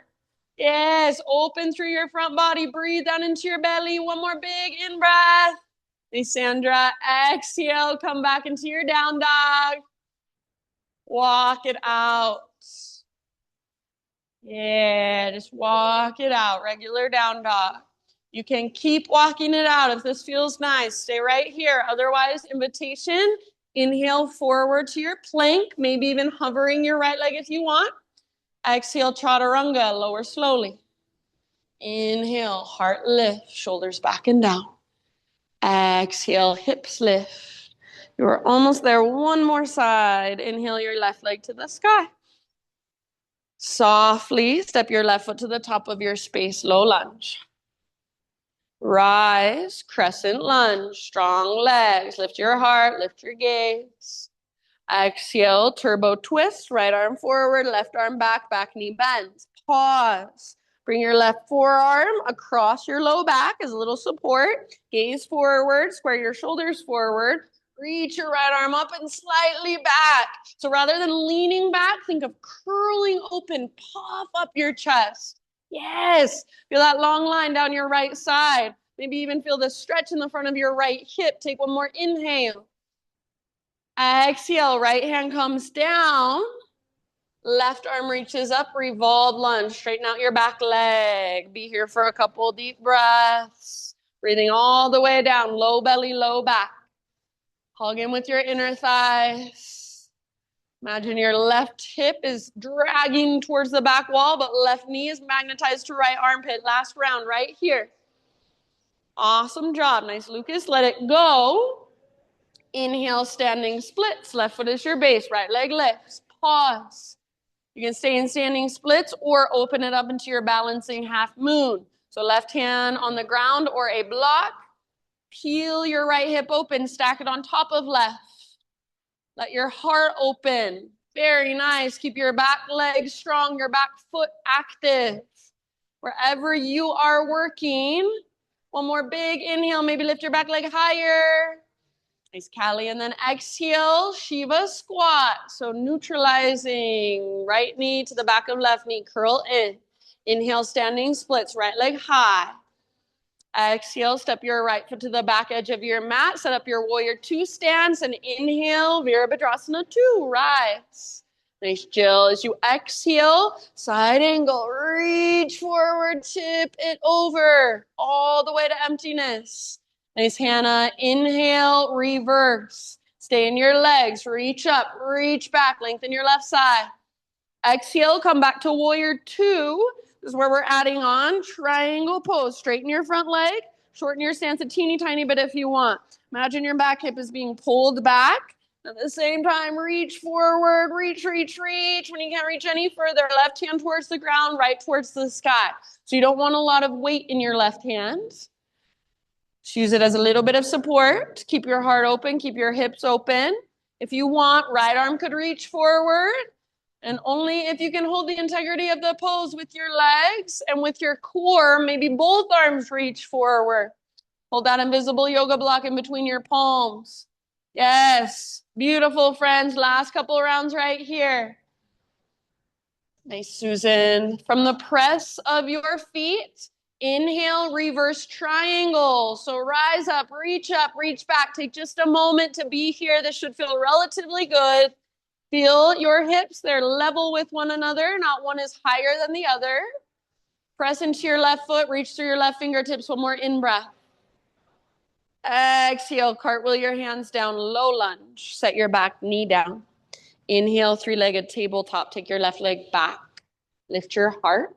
Yes, open through your front body. Breathe down into your belly. One more big in-breath. Sandra, exhale, come back into your down dog. Walk it out. Yeah, just walk it out. Regular down dog. You can keep walking it out if this feels nice. Stay right here. Otherwise, invitation. Inhale forward to your plank, maybe even hovering your right leg if you want. Exhale, chaturanga, lower slowly. Inhale, heart lift, shoulders back and down. Exhale, hips lift. You're almost there. One more side. Inhale your left leg to the sky. Softly step your left foot to the top of your space, low lunge. Rise, crescent lunge, strong legs. Lift your heart, lift your gaze. Exhale, turbo twist, right arm forward, left arm back, back knee bends. Pause. Bring your left forearm across your low back as a little support. Gaze forward, square your shoulders forward. Reach your right arm up and slightly back. So rather than leaning back, think of curling open. Puff up your chest. Yes. Feel that long line down your right side. Maybe even feel the stretch in the front of your right hip. Take one more inhale. Exhale, right hand comes down. Left arm reaches up, revolve lunge. Straighten out your back leg. Be here for a couple deep breaths. Breathing all the way down, low belly, low back. Hug in with your inner thighs. Imagine your left hip is dragging towards the back wall, but left knee is magnetized to right armpit. Last round right here. Awesome job. Nice, Lucas. Let it go. Inhale, standing splits. Left foot is your base. Right leg lifts. Pause. You can stay in standing splits or open it up into your balancing half moon. So left hand on the ground or a block. Peel your right hip open. Stack it on top of left. Let your heart open. Very nice. Keep your back leg strong, your back foot active. Wherever you are working. One more big inhale. Maybe lift your back leg higher. Nice, Callie. And then exhale, Shiva squat. So neutralizing right knee to the back of left knee. Curl in. Inhale, standing splits. Right leg high. Exhale, step your right foot to the back edge of your mat. Set up your warrior two stance and inhale, Virabhadrasana 2. Rise. Nice, Jill. As you exhale, side angle. Reach forward, tip it over. All the way to emptiness. Nice, Hannah. Inhale, reverse. Stay in your legs. Reach up, reach back. Lengthen your left side. Exhale, come back to warrior 2. This is where we're adding on triangle pose. Straighten your front leg. Shorten your stance a teeny tiny bit if you want. Imagine your back hip is being pulled back. At the same time, reach forward, reach, reach, reach. When you can't reach any further, left hand towards the ground, right towards the sky. So you don't want a lot of weight in your left hand. Just use it as a little bit of support. Keep your heart open, keep your hips open. If you want, right arm could reach forward. And only if you can hold the integrity of the pose with your legs and with your core, maybe both arms reach forward. Hold that invisible yoga block in between your palms. Yes, beautiful, friends. Last couple rounds right here. Nice, Susan. From the press of your feet, inhale, reverse triangle. So rise up, reach back. Take just a moment to be here. This should feel relatively good. Feel your hips. They're level with one another. Not one is higher than the other. Press into your left foot. Reach through your left fingertips. One more in-breath. Exhale. Cartwheel your hands down. Low lunge. Set your back knee down. Inhale, three-legged tabletop. Take your left leg back. Lift your heart.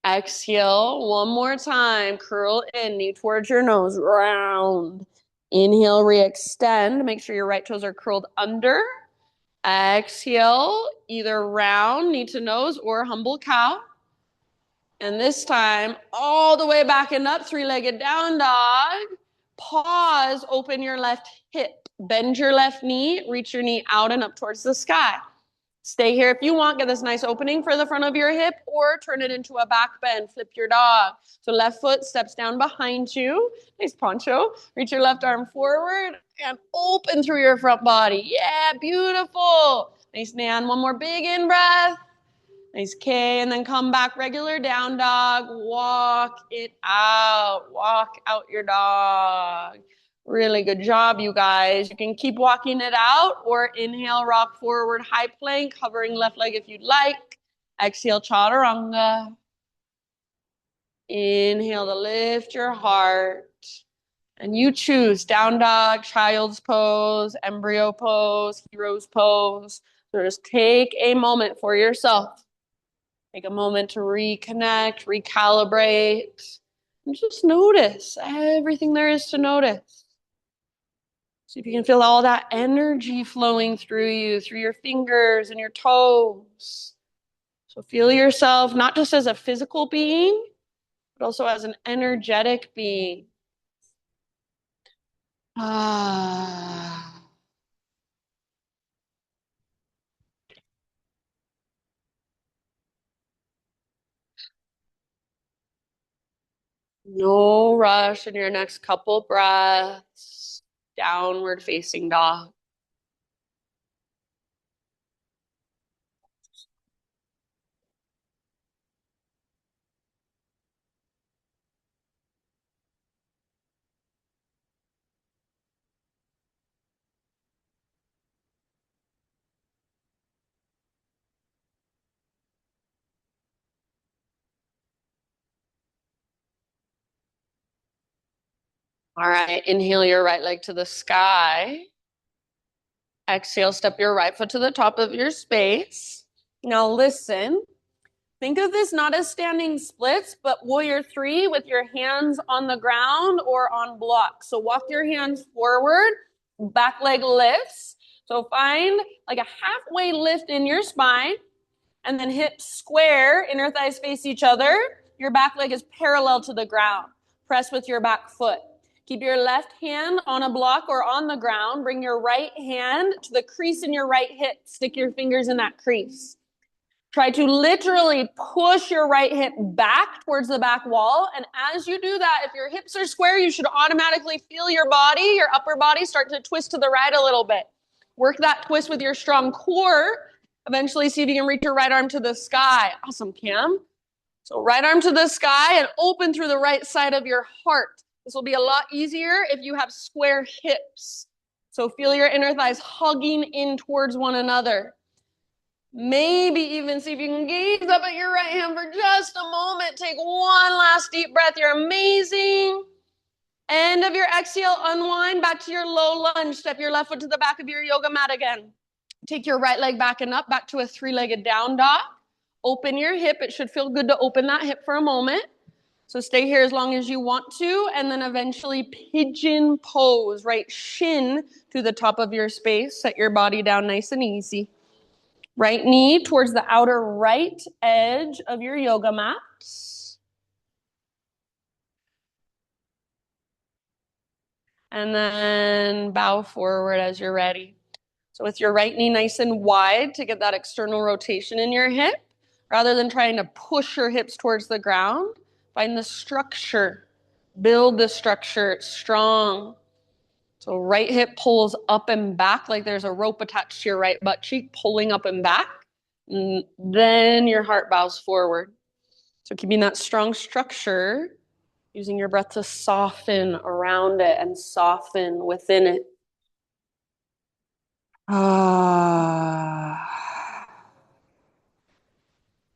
Exhale. One more time. Curl in. Knee towards your nose. Round. Inhale, re-extend. Make sure your right toes are curled under. Exhale, either round, knee to nose, or humble cow. And this time, all the way back and up, three-legged down dog. Pause, open your left hip. Bend your left knee, reach your knee out and up towards the sky. Stay here if you want. Get this nice opening for the front of your hip, or turn it into a back bend. Flip your dog. So left foot steps down behind you. Nice poncho. Reach your left arm forward and open through your front body. Yeah, beautiful. Nice, Nan. One more big in breath. Nice K, and then come back regular down dog. Walk it out. Walk out your dog. Really good job, you guys. You can keep walking it out, or inhale, rock forward, high plank, hovering left leg if you'd like. Exhale, chaturanga. Inhale to lift your heart. And you choose down dog, child's pose, embryo pose, hero's pose. So just take a moment for yourself. Take a moment to reconnect, recalibrate, and just notice everything there is to notice. See if you can feel all that energy flowing through you, through your fingers and your toes. So feel yourself not just as a physical being, but also as an energetic being. Ah. No rush in your next couple breaths. Downward facing dog. All right, inhale your right leg to the sky. Exhale, step your right foot to the top of your space. Now listen, think of this not as standing splits, but warrior three with your hands on the ground or on blocks. So walk your hands forward, back leg lifts. So find like a halfway lift in your spine, and then hips square, inner thighs face each other. Your back leg is parallel to the ground. Press with your back foot. Keep your left hand on a block or on the ground. Bring your right hand to the crease in your right hip. Stick your fingers in that crease. Try to literally push your right hip back towards the back wall. And as you do that, if your hips are square, you should automatically feel your body, your upper body start to twist to the right a little bit. Work that twist with your strong core. Eventually see if you can reach your right arm to the sky. Awesome, Cam. So right arm to the sky and open through the right side of your heart. This will be a lot easier if you have square hips. So feel your inner thighs hugging in towards one another. Maybe even see if you can gaze up at your right hand for just a moment. Take one last deep breath. You're amazing. End of your exhale, unwind back to your low lunge. Step your left foot to the back of your yoga mat again. Take your right leg back and up, back to a three-legged down dog. Open your hip. It should feel good to open that hip for a moment. So stay here as long as you want to, and then eventually pigeon pose, right shin to the top of your space. Set your body down nice and easy. Right knee towards the outer right edge of your yoga mat. And then bow forward as you're ready. So with your right knee nice and wide to get that external rotation in your hip, rather than trying to push your hips towards the ground, find the structure. Build the structure. It's strong. So right hip pulls up and back like there's a rope attached to your right butt cheek, pulling up and back. And then your heart bows forward. So keeping that strong structure, using your breath to soften around it and soften within it.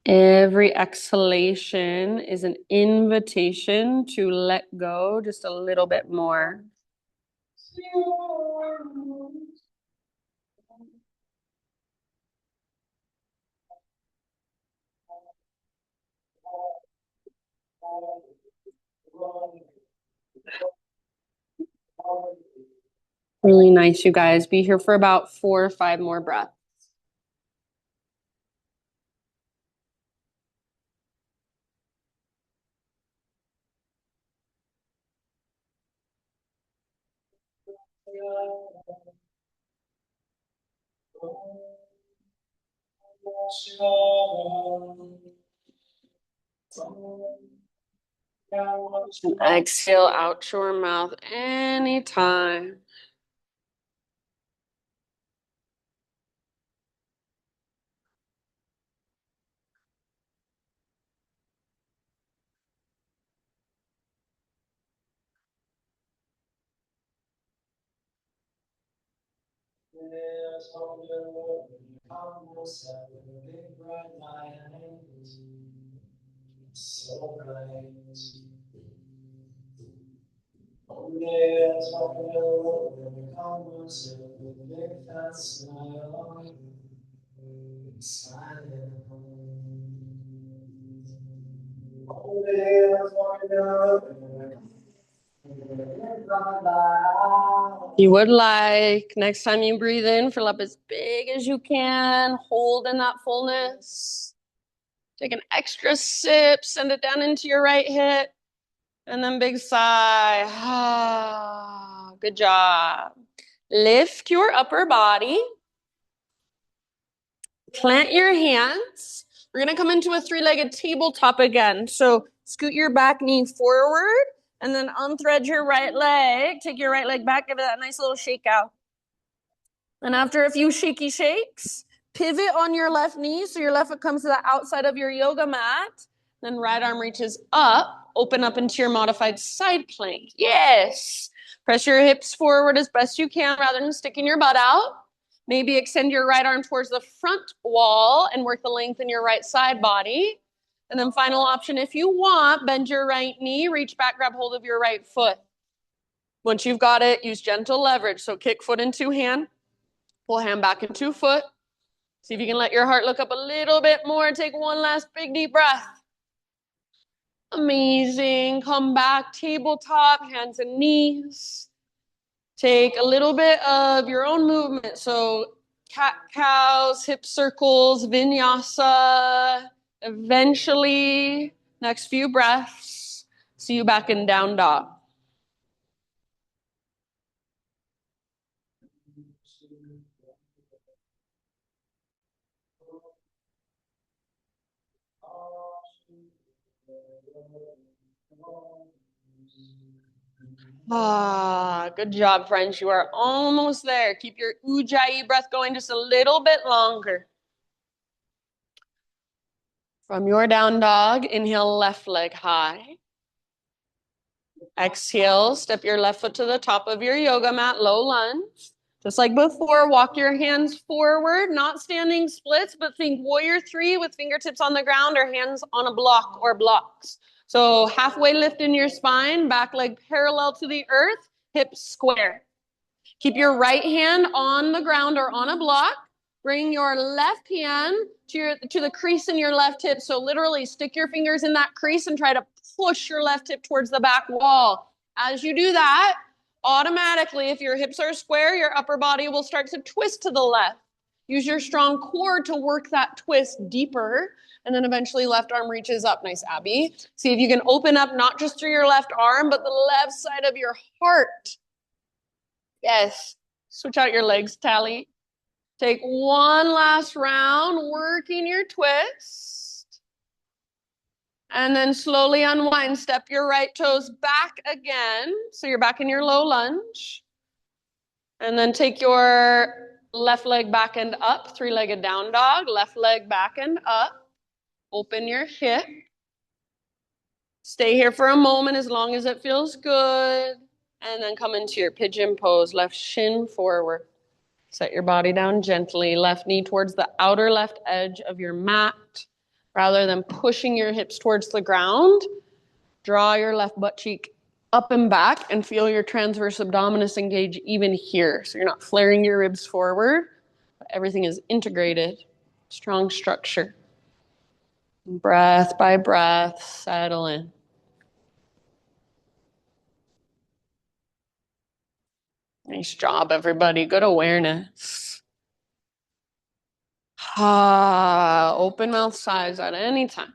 Every exhalation is an invitation to let go just a little bit more. Really nice, you guys. Be here for about 4 or 5 more breaths. And exhale out your mouth anytime. You would like, next time you breathe in, fill up as big as you can, hold in that fullness. Take an extra sip, send it down into your right hip, and then big sigh. Good job. Lift your upper body. Plant your hands. We're going to come into a 3-legged tabletop again. So scoot your back knee forward and then unthread your right leg. Take your right leg back, give it that nice little shake out. And after a few shaky shakes, pivot on your left knee so your left foot comes to the outside of your yoga mat. Then right arm reaches up, open up into your modified side plank. Yes. Press your hips forward as best you can rather than sticking your butt out. Maybe extend your right arm towards the front wall and work the length in your right side body. And then final option, if you want, bend your right knee, reach back, grab hold of your right foot. Once you've got it, use gentle leverage. So kick foot into hand, pull hand back into foot. See if you can let your heart look up a little bit more. Take one last big deep breath. Amazing. Come back, tabletop, hands and knees. Take a little bit of your own movement. So cat cows, hip circles, vinyasa. Eventually, next few breaths, see you back in down dog. Good job, friends. You are almost there. Keep your ujjayi breath going just a little bit longer. From your down dog, inhale left leg high. Exhale, step your left foot to the top of your yoga mat, low lunge. Just like before, walk your hands forward, not standing splits, but think warrior 3 with fingertips on the ground or hands on a block or blocks. So halfway lift in your spine, back leg parallel to the earth, hips square. Keep your right hand on the ground or on a block. Bring your left hand to the crease in your left hip. So literally stick your fingers in that crease and try to push your left hip towards the back wall. As you do that, automatically, if your hips are square, your upper body will start to twist to the left. Use your strong core to work that twist deeper. And then eventually left arm reaches up. Nice, Abby. See if you can open up not just through your left arm, but the left side of your heart. Yes. Switch out your legs, Tally. Take one last round, working your twist. And then slowly unwind. Step your right toes back again. So you're back in your low lunge. And then take your left leg back and up, 3-legged down dog. Left leg back and up. Open your hip. Stay here for a moment as long as it feels good. And then come into your pigeon pose. Left shin forward. Set your body down gently, left knee towards the outer left edge of your mat. Rather than pushing your hips towards the ground, draw your left butt cheek up and back and feel your transverse abdominis engage even here. So you're not flaring your ribs forward, but everything is integrated. Strong structure. Breath by breath, settle in. Nice job, everybody. Good awareness. Ah, open mouth sighs at any time.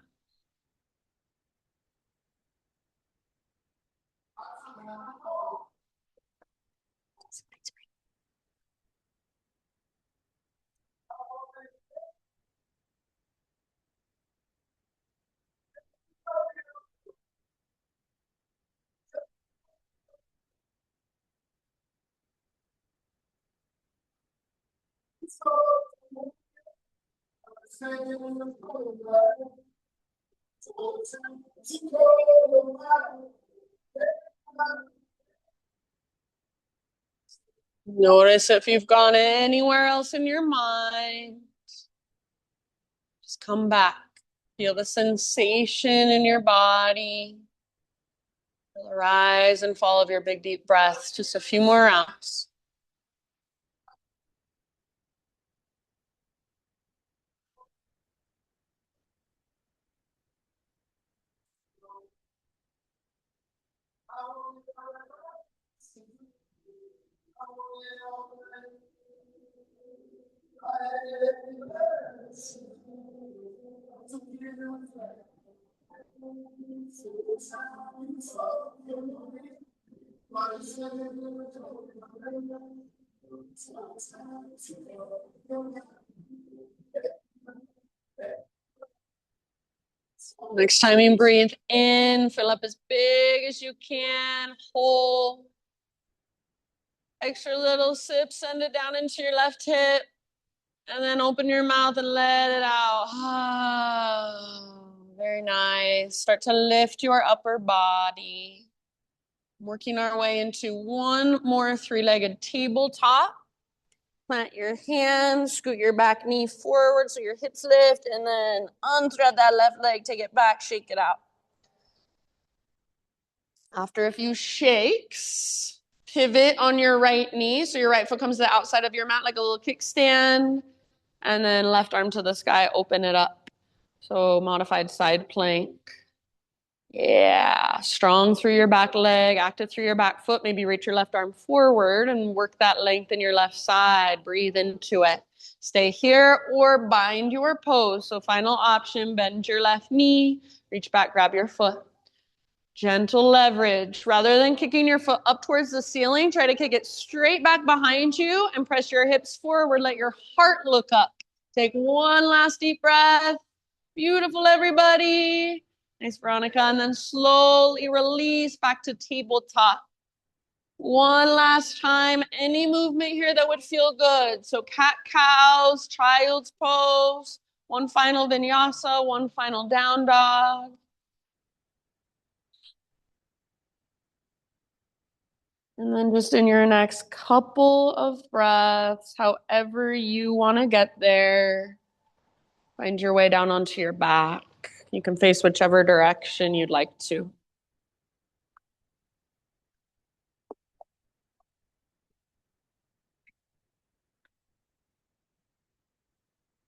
Notice if you've gone anywhere else in your mind. Just come back. Feel the sensation in your body. Feel the rise and fall of your big deep breaths. Just a few more rounds. Next time you breathe in, fill up as big as you can, hold. Extra little sip, send it down into your left hip, and then open your mouth and let it out. Ah, very nice. Start to lift your upper body. Working our way into one more three-legged tabletop. Plant your hands, scoot your back knee forward so your hips lift, and then unthread that left leg, take it back, shake it out. After a few shakes, pivot on your right knee. So your right foot comes to the outside of your mat like a little kickstand. And then left arm to the sky, open it up. So modified side plank. Yeah, strong through your back leg, active through your back foot. Maybe reach your left arm forward and work that length in your left side. Breathe into it. Stay here or bind your pose. So final option, bend your left knee, reach back, grab your foot. Gentle leverage. Rather than kicking your foot up towards the ceiling, try to kick it straight back behind you and press your hips forward. Let your heart look up. Take one last deep breath. Beautiful, everybody. Nice, Veronica. And then slowly release back to tabletop. One last time. Any movement here that would feel good. So cat-cows, child's pose. One final vinyasa, one final down dog. And then just in your next couple of breaths, however you want to get there, find your way down onto your back. You can face whichever direction you'd like to.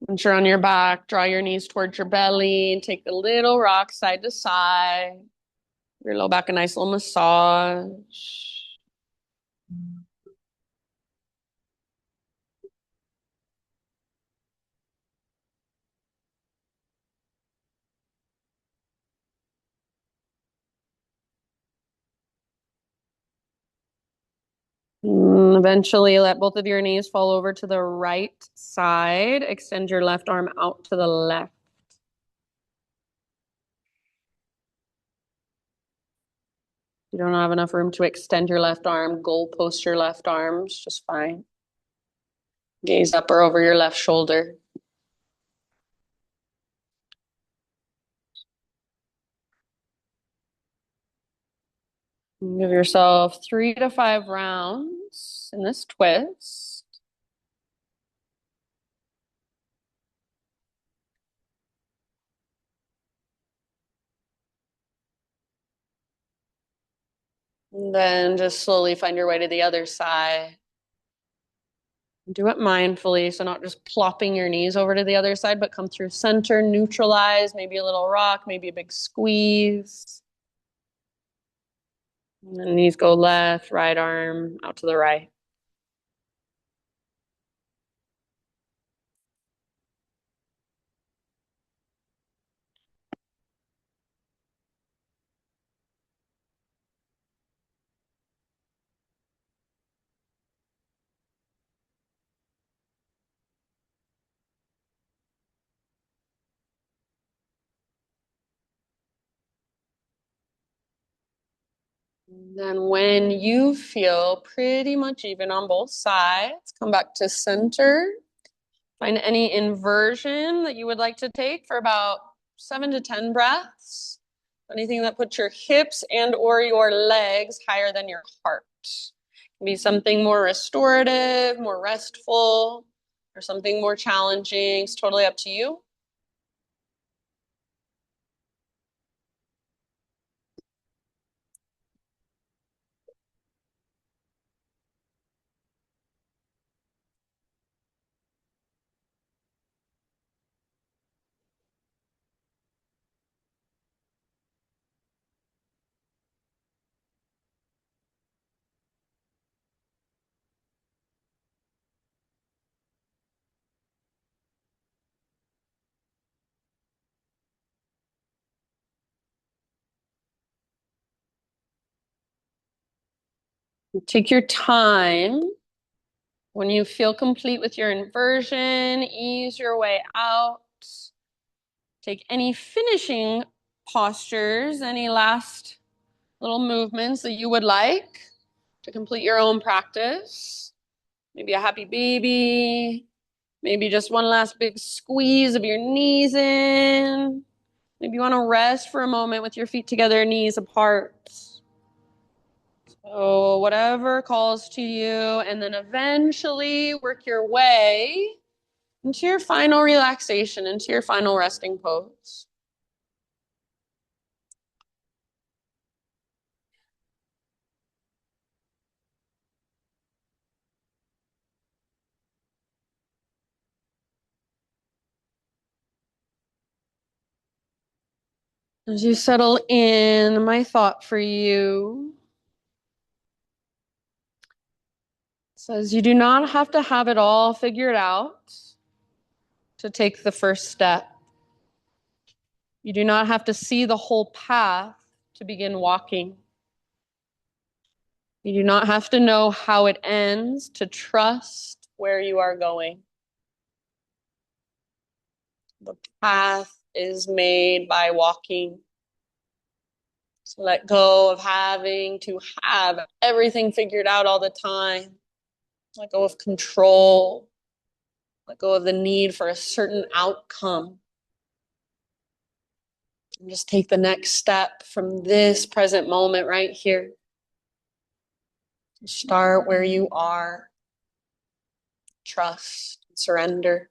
Once you're on your back, draw your knees towards your belly and take the little rock side to side. Give your low back a nice little massage. And eventually, let both of your knees fall over to the right side. Extend your left arm out to the left. You don't have enough room to extend your left arm, goal post your left arms, just fine. Gaze up or over your left shoulder. Give yourself 3 to 5 rounds in this twist. And then just slowly find your way to the other side. Do it mindfully, so not just plopping your knees over to the other side, but come through center, neutralize, maybe a little rock, maybe a big squeeze. And then knees go left, right arm out to the right. Then when you feel pretty much even on both sides, come back to center. Find any inversion that you would like to take for about 7 to 10 breaths. Anything that puts your hips and or your legs higher than your heart. It can be something more restorative, more restful, or something more challenging. It's totally up to you. Take your time. When you feel complete with your inversion, ease your way out. Take any finishing postures, any last little movements that you would like to complete your own practice. Maybe a happy baby, maybe just one last big squeeze of your knees in. Maybe you want to rest for a moment with your feet together, knees apart. So, whatever calls to you, and then eventually work your way into your final relaxation, into your final resting pose. As you settle in, my thought for you says you do not have to have it all figured out to take the first step. You do not have to see the whole path to begin walking. You do not have to know how it ends to trust where you are going. The path is made by walking. So let go of having to have everything figured out all the time. Let go of control. Let go of the need for a certain outcome. And just take the next step from this present moment right here. Start where you are. Trust, surrender.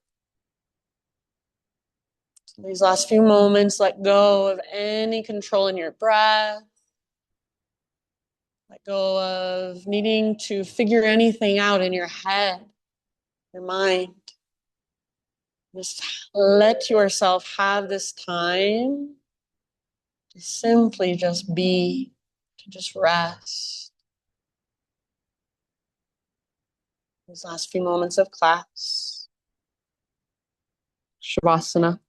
So these last few moments, let go of any control in your breath. Let go of needing to figure anything out in your head, your mind. Just let yourself have this time to simply just be, to just rest. These last few moments of class. Shavasana.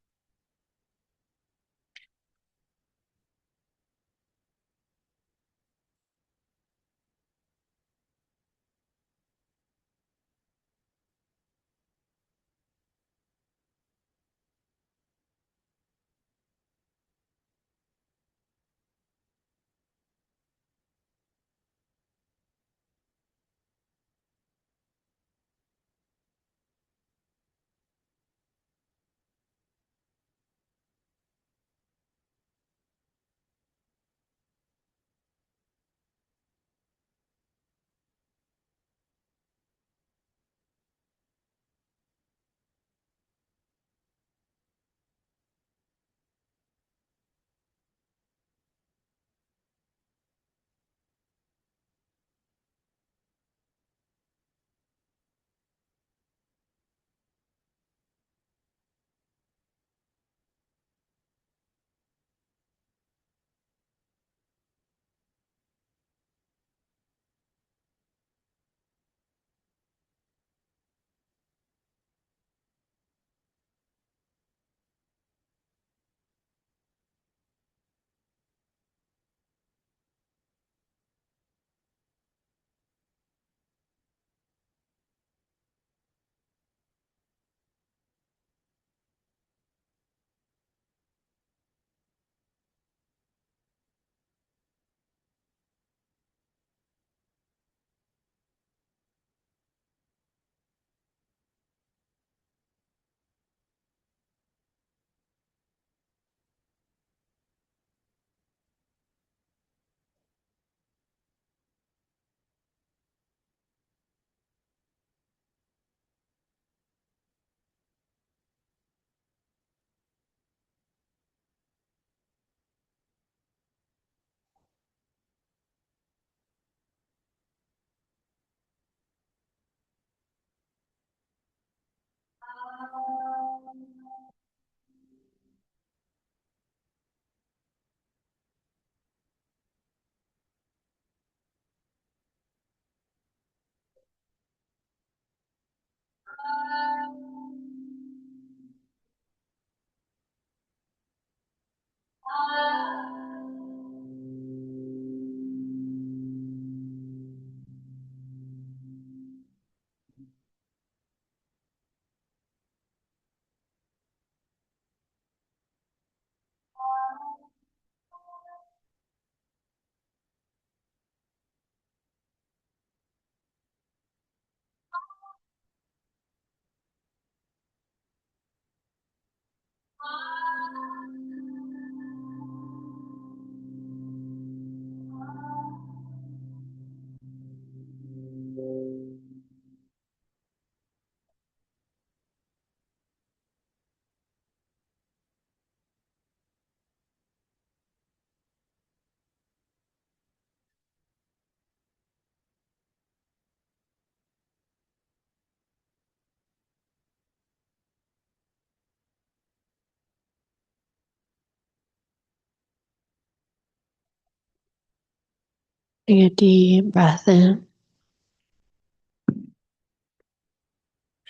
Take a deep breath in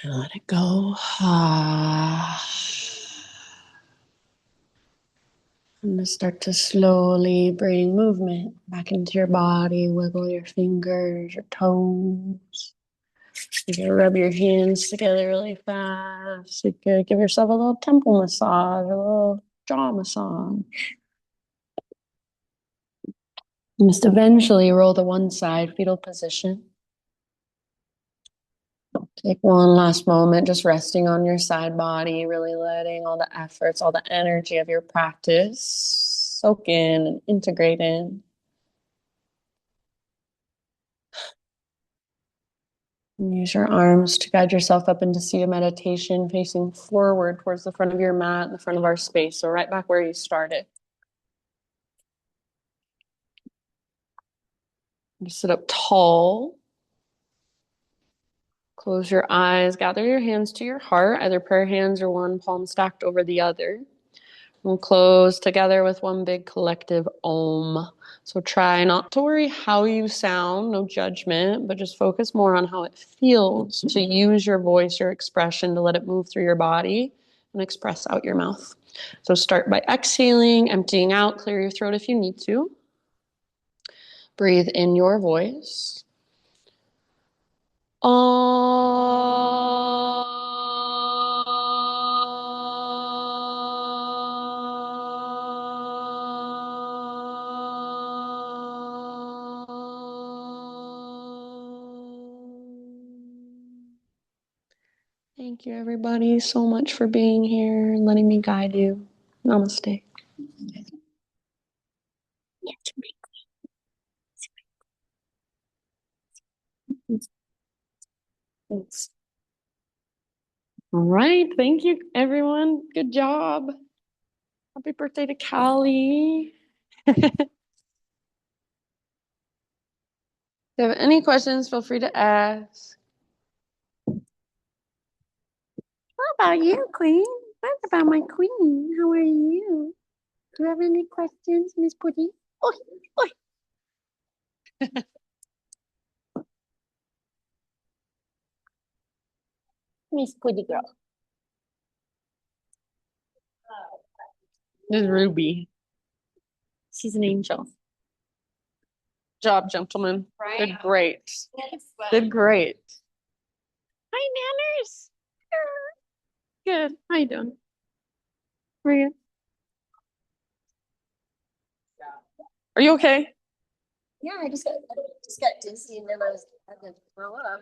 and let it go. I'm gonna start to slowly bring movement back into your body. Wiggle your fingers, your toes. You can rub your hands together really fast. You could give yourself a little temple massage, a little jaw massage. And just eventually roll to one side, fetal position. Take one last moment, just resting on your side body, really letting all the efforts, all the energy of your practice soak in and integrate in. And use your arms to guide yourself up into seated meditation, facing forward towards the front of your mat, the front of our space. So right back where you started. You sit up tall. Close your eyes, gather your hands to your heart, either prayer hands or one palm stacked over the other. We'll close together with one big collective Om. So try not to worry how you sound, no judgment, but just focus more on how it feels to use your voice, your expression, to let it move through your body and express out your mouth. So start by exhaling, emptying out, clear your throat if you need to. Breathe in your voice. Thank you, everybody, so much for being here and letting me guide you. Namaste. Thanks. All right. Thank you, everyone. Good job. Happy birthday to Callie. If you have any questions, feel free to ask. What about you, Queen? What about my queen? How are you? Do you have any questions, Miss Putty? Oh, oh. Miss Putty girl. This is Ruby. She's an angel. Job, gentlemen. Right. Did great. Did great. Hi, Nanners. Good. How you doing? How are you? Are you okay? Yeah, I just got dizzy and then I had to throw up.